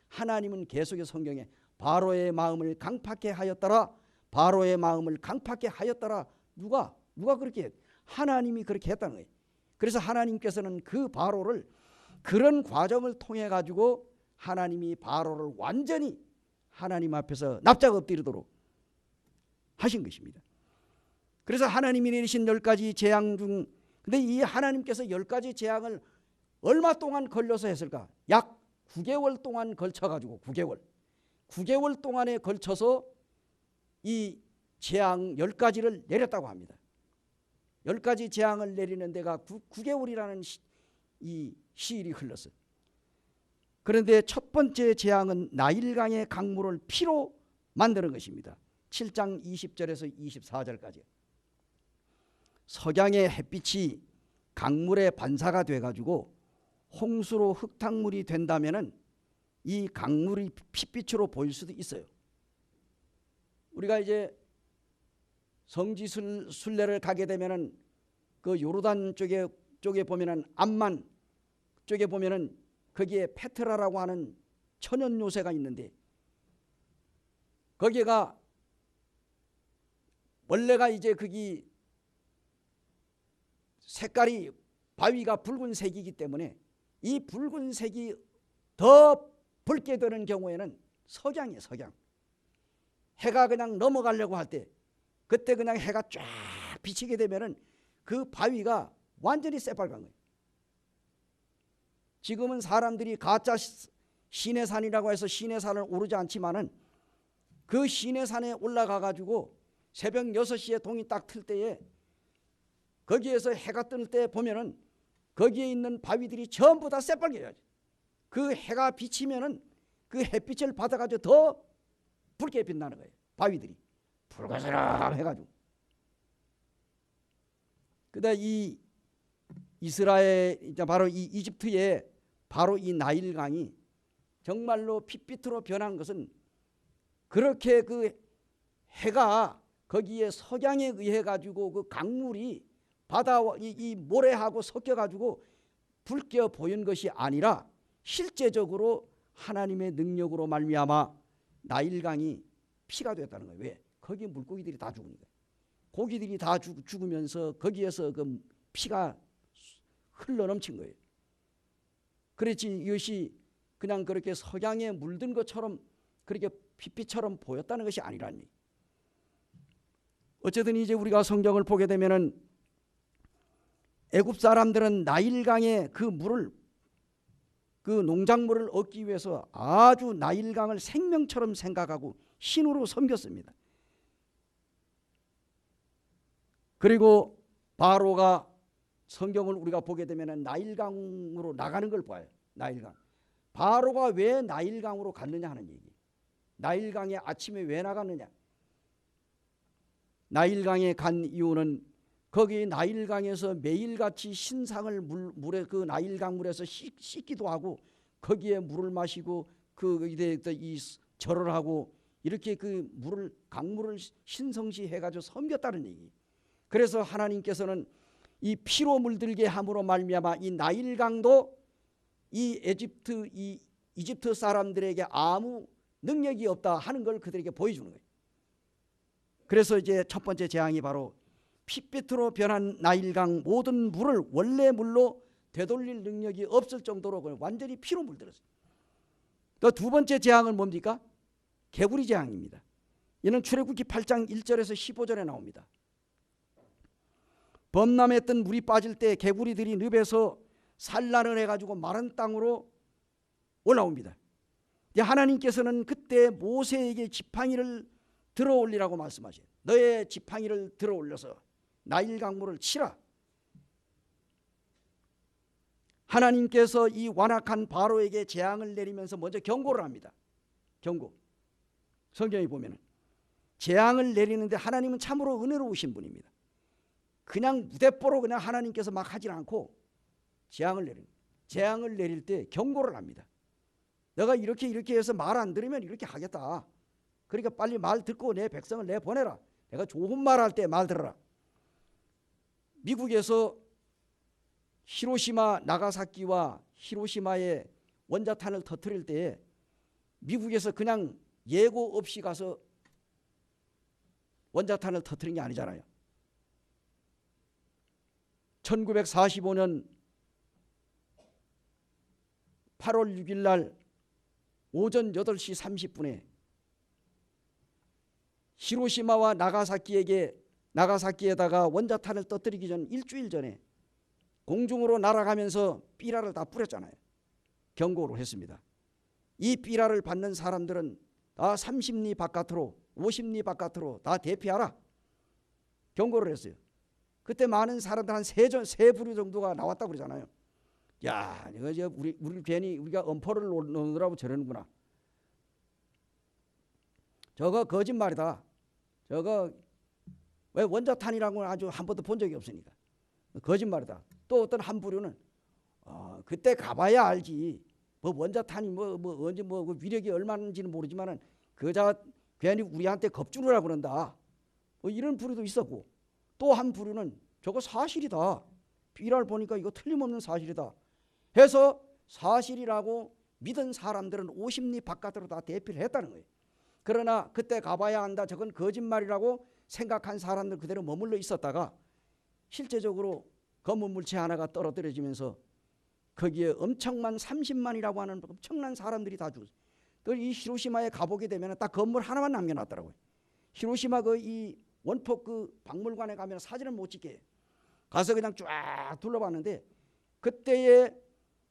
S1: 하나님은 계속해서 성경에 바로의 마음을 강팍해 하였더라. 바로의 마음을 강팍해 하였더라. 누가 그렇게 하나님이 그렇게 했다는 거예요. 그래서 하나님께서는 그 바로를 그런 과정을 통해 가지고 하나님이 바로를 완전히 하나님 앞에서 납작 엎드리도록 하신 것입니다. 그래서 하나님이 내리신 10가지 재앙 중 근데 이 하나님께서 10가지 재앙을 얼마 동안 걸려서 했을까? 약 9개월 동안 걸쳐가지고 9개월 동안에 걸쳐서 이 재앙 10가지를 내렸다고 합니다. 10가지 재앙을 내리는 데가 9개월이라는 이 시일이 흘렀어요. 그런데 첫 번째 재앙은 나일강의 강물을 피로 만드는 것입니다. 7장 20절에서 24절까지. 석양의 햇빛이 강물의 반사가 돼가지고 홍수로 흙탕물이 된다면은 이 강물이 핏빛으로 보일 수도 있어요. 우리가 이제 성지 순례를 가게 되면은 그 요르단 쪽에 보면은 암만 쪽에 보면은 거기에 페트라라고 하는 천연 요새가 있는데 거기가 원래가 이제 거기 색깔이 바위가 붉은색이기 때문에 이 붉은색이 더 붉게 되는 경우에는 석양이에요. 석양. 해가 그냥 넘어가려고 할 때 그때 그냥 해가 쫙 비치게 되면은 그 바위가 완전히 새빨간 거예요. 지금은 사람들이 가짜 시내산이라고 해서 시내산을 오르지 않지만은 그 시내산에 올라가 가지고 새벽 6시에 동이 딱 틀 때에 거기에서 해가 뜰 때 보면은 거기에 있는 바위들이 전부 다 새빨개요. 그 해가 비치면은 그 햇빛을 받아가지고 더 붉게 빛나는 거예요. 바위들이 붉어스름 해가지고. 그다음 이 이스라엘 바로 이 이집트의 바로 이 나일강이 정말로 핏빛으로 변한 것은 그렇게 그 해가 거기에 석양에 의해 가지고 그 강물이 바다와 이 모래하고 섞여 가지고 붉게 보인 것이 아니라 실제적으로 하나님의 능력으로 말미암아 나일강이 피가 됐다는 거예요. 왜? 거기 물고기들이 다 죽으니까. 고기들이 다 죽으면서 거기에서 그 피가 흘러 넘친 거예요. 그렇지 이것이 그냥 그렇게 석양에 물든 것처럼 그렇게 핏빛처럼 보였다는 것이 아니라니. 어쨌든 이제 우리가 성경을 보게 되면은 애굽 사람들은 나일강의 그 물을 그 농작물을 얻기 위해서 아주 나일강을 생명처럼 생각하고 신으로 섬겼습니다. 그리고 바로가 성경을 우리가 보게 되면 나일강으로 나가는 걸 봐요. 나일강. 바로가 왜 나일강으로 갔느냐 하는 얘기. 나일강에 아침에 왜 나갔느냐. 나일강에 간 이유는 거기 나일강에서 매일같이 신상을 물에 그 나일강 물에서 씻기도 하고 거기에 물을 마시고 이 절을 하고 이렇게 그 물을 강물을 신성시 해가지고 섬겼다는 얘기. 그래서 하나님께서는 이 피로 물들게 함으로 말미암아 이 나일강도 이 이집트 사람들에게 아무 능력이 없다 하는 걸 그들에게 보여주는 거예요. 그래서 이제 첫 번째 재앙이 바로 핏빛으로 변한 나일강 모든 물을 원래 물로 되돌릴 능력이 없을 정도로 완전히 피로 물들었어요. 또 두 번째 재앙은 뭡니까? 개구리 재앙입니다. 이는 출애굽기 8장 1절에서 15절에 나옵니다. 범람에 뜬 물이 빠질 때 개구리들이 늪에서 산란을 해가지고 마른 땅으로 올라옵니다. 하나님께서는 그때 모세에게 지팡이를 들어 올리라고 말씀하셔요. 너의 지팡이를 들어 올려서 나일 강물을 치라. 하나님께서 이 완악한 바로에게 재앙을 내리면서 먼저 경고를 합니다. 경고. 성경에 보면은 재앙을 내리는데 하나님은 참으로 은혜로우신 분입니다. 그냥 무대뽀로 그냥 하나님께서 막 하질 않고 재앙을 내립니다. 재앙을 내릴 때 경고를 합니다. 너가 이렇게 해서 말 안 들으면 이렇게 하겠다. 그러니까 빨리 말 듣고 내 백성을 내보내라. 내가 좋은 말 할 때 말 들어라. 미국에서 히로시마 나가사키와 히로시마의 원자탄을 터뜨릴 때 미국에서 그냥 예고 없이 가서 원자탄을 터뜨린 게 아니잖아요. 1945년 8월 6일 날 오전 8시 30분에 히로시마와 나가사키에다가 원자탄을 터뜨리기 전 일주일 전에 공중으로 날아가면서 삐라를 다 뿌렸잖아요. 경고를 했습니다. 이 삐라를 받는 사람들은 다 30리 바깥으로 50리 바깥으로 다 대피하라. 경고를 했어요. 그때 많은 사람들 한 세 부류 정도가 나왔다고 그러잖아요. 야, 이거 이제 우리 괜히 우리가 엄포를 넣느라고 저러는구나. 저거 거짓말이다. 저거 왜 원자탄이라고는 아주 한 번도 본 적이 없으니까 거짓말이다. 또 어떤 한 부류는 그때 가봐야 알지. 뭐 원자탄이 언제 그 위력이 얼마인지는 모르지만은 그자 괜히 우리한테 겁주느라고 그런다. 뭐 이런 부류도 있었고 또 한 부류는 저거 사실이다. 삐라를 보니까 이거 틀림없는 사실이다. 해서 사실이라고 믿은 사람들은 50리 바깥으로 다 대피를 했다는 거예요. 그러나 그때 가봐야 한다. 저건 거짓말이라고 생각한 사람들 그대로 머물러 있었다가 실제적으로 검은 물체 하나가 떨어뜨려지면서 거기에 엄청난 30만이라고 하는 엄청난 사람들이 다 죽었어요. 또 이 히로시마에 가보게 되면 딱 건물 하나만 남겨놨더라고요. 히로시마 이 원폭 그 박물관에 가면 사진을 못 찍게 가서 그냥 쫙 둘러봤는데 그때에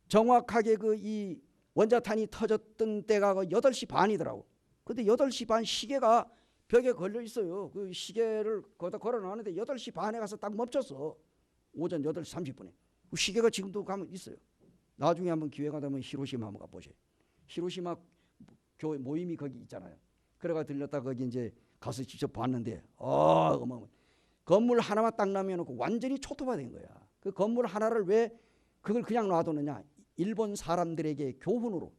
S1: 정확하게 이 원자탄이 터졌던 때가 8시 반이더라고. 근데 8시 반 시계가 벽에 걸려 있어요. 그 시계를 거기다 걸어놨는데 8시 반에 가서 딱 멈췄어. 오전 8시 30분에. 그 시계가 지금도 가면 있어요. 나중에 한번 기회가 되면 히로시마 한번 가보세요. 히로시마 교회 모임이 거기 있잖아요. 그래가 들렸다 거기 이제 가서 직접 봤는데 어마어마. 건물 하나만 딱 남겨놓고 완전히 초토화된 거야. 그 건물 하나를 왜 그걸 그냥 놔두느냐. 일본 사람들에게 교훈으로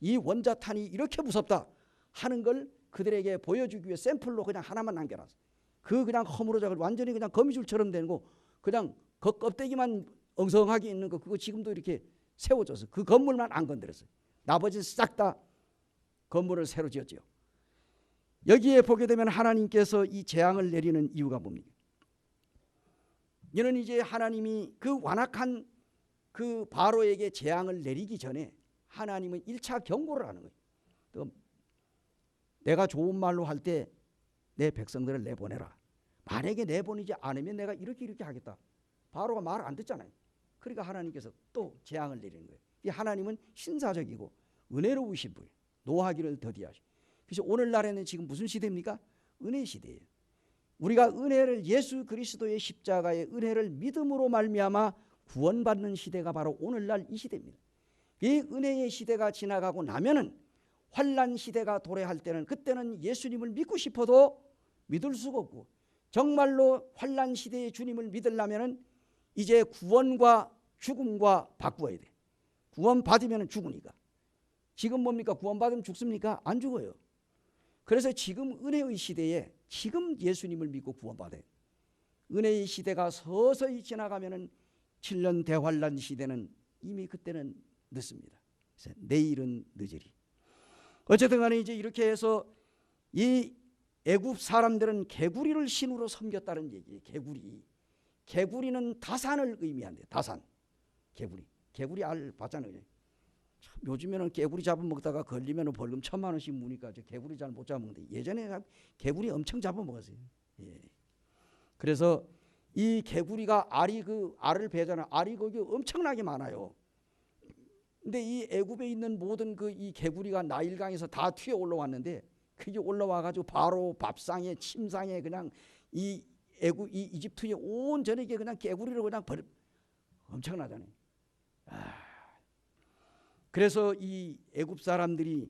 S1: 이 원자탄이 이렇게 무섭다 하는 걸 그들에게 보여주기 위해 샘플로 그냥 하나만 남겨놨어. 그냥 허물어져 완전히 그냥 거미줄처럼 된 거 그냥 그 껍데기만 엉성하게 있는 거 그거 지금도 이렇게 세워져서 그 건물만 안 건드렸어요. 나머지는 싹 다 건물을 새로 지었죠. 여기에 보게 되면 하나님께서 이 재앙을 내리는 이유가 뭡니까? 이는 이제 하나님이 그 완악한 그 바로에게 재앙을 내리기 전에 하나님은 1차 경고를 하는 거예요. 또 내가 좋은 말로 할 때 내 백성들을 내보내라. 만약에 내보내지 않으면 내가 이렇게 하겠다. 바로가 말 안 듣잖아요. 그러니까 하나님께서 또 재앙을 내리는 거예요. 이 하나님은 신사적이고 은혜로우신 분이에요. 노하기를 더디하시고. 그래서 오늘날에는 지금 무슨 시대입니까? 은혜 시대예요. 우리가 은혜를 예수 그리스도의 십자가의 은혜를 믿음으로 말미암아 구원받는 시대가 바로 오늘날 이 시대입니다. 이 은혜의 시대가 지나가고 나면은 환난 시대가 도래할 때는 그때는 예수님을 믿고 싶어도 믿을 수가 없고 정말로 환난 시대의 주님을 믿으려면은 이제 구원과 죽음과 바꾸어야 돼. 구원 받으면 죽으니까. 지금 뭡니까? 구원 받으면 죽습니까? 안 죽어요. 그래서 지금 은혜의 시대에 지금 예수님을 믿고 구원받아요. 은혜의 시대가 서서히 지나가면은 7년 대환란 시대는 이미 그때는 늦습니다. 그래서 내일은 늦으리. 어쨌든 간에 이제 이렇게 해서 이 애굽 사람들은 개구리를 신으로 섬겼다는 얘기예요. 개구리는 다산을 의미한대. 다산. 개구리 알 봤잖아요. 요즘에는 개구리 잡아먹다가 걸리면 벌금 1,000만 원씩 무니까 개구리 잘 못 잡아먹는데 예전에 개구리 엄청 잡아먹었어요. 예. 그래서 이 개구리가 알을 베잖아요. 알이 거기 엄청나게 많아요. 근데 이 애굽에 있는 모든 이 개구리가 나일강에서 다 튀어 올라왔는데 그게 올라와가지고 바로 밥상에 침상에 그냥 이 이집트의 온 전역에 그냥 개구리를 그냥 엄청나잖아요. 그래서 이 애굽 사람들이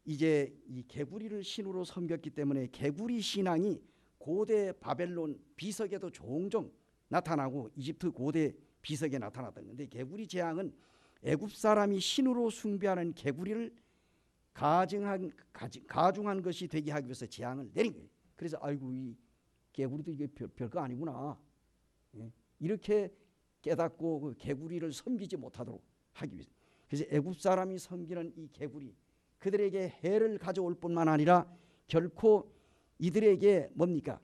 S1: 이제 이 개구리를 신으로 섬겼기 때문에 개구리 신앙이 고대 바벨론 비석에도 종종 나타나고 이집트 고대 비석에 나타났던 건데, 개구리 재앙은 애굽 사람이 신으로 숭배하는 개구리를 가중한 것이 되게 하기 위해서 재앙을 내린 거예요. 그래서 아이고 이 개구리도 이게 별거 아니구나, 이렇게 깨닫고 그 개구리를 섬기지 못하도록 하기 위해서. 그래서 애굽 사람이 섬기는 이 개구리, 그들에게 해를 가져올 뿐만 아니라 결코 이들에게 뭡니까?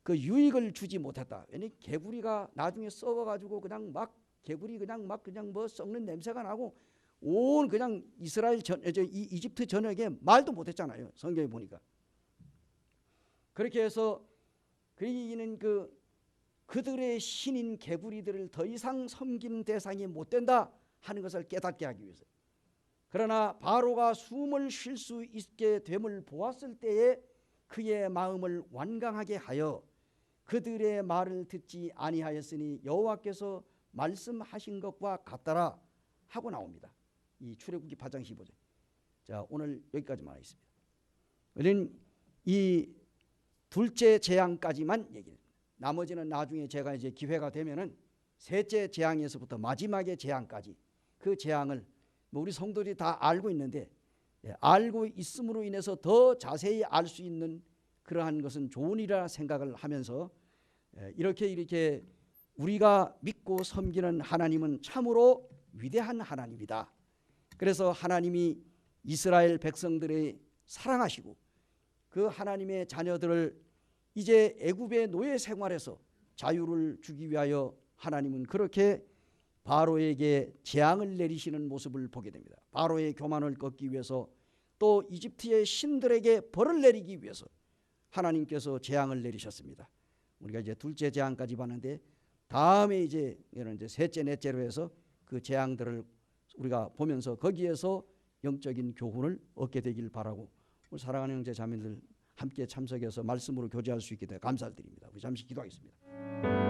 S1: 그 유익을 주지 못했다. 왜냐면 개구리가 나중에 썩어가지고 그냥 막 개구리 그냥 뭐 썩는 냄새가 나고 온 그냥 이집트 전역에 말도 못했잖아요. 성경에 보니까. 그렇게 해서 그이는 그들의 신인 개구리들을 더 이상 섬기는 대상이 못 된다 하는 것을 깨닫게 하기 위해서. 그러나 바로가 숨을 쉴 수 있게 됨을 보았을 때에 그의 마음을 완강하게 하여 그들의 말을 듣지 아니하였으니 여호와께서 말씀하신 것과 같더라 하고 나옵니다. 이 출애굽기 8장 15절. 자, 오늘 여기까지만 하겠습니다. 우리는 이 둘째 재앙까지만 얘기합니다. 나머지는 나중에 제가 이제 기회가 되면은 셋째 재앙에서부터 마지막의 재앙까지 그 재앙을 우리 성도들이 다 알고 있는데, 알고 있음으로 인해서 더 자세히 알 수 있는 그러한 것은 좋으리라 생각을 하면서, 이렇게 우리가 믿고 섬기는 하나님은 참으로 위대한 하나님이다. 그래서 하나님이 이스라엘 백성들을 사랑하시고 그 하나님의 자녀들을 이제 애굽의 노예 생활에서 자유를 주기 위하여 하나님은 그렇게 바로에게 재앙을 내리시는 모습을 보게 됩니다. 바로의 교만을 꺾기 위해서, 또 이집트의 신들에게 벌을 내리기 위해서 하나님께서 재앙을 내리셨습니다. 우리가 이제 둘째 재앙까지 봤는데, 다음에 이제 셋째 넷째로 해서 그 재앙들을 우리가 보면서 거기에서 영적인 교훈을 얻게 되길 바라고, 우리 사랑하는 형제 자매들 함께 참석해서 말씀으로 교제할 수 있게 되 감사를 드립니다. 우리 잠시 기도하겠습니다.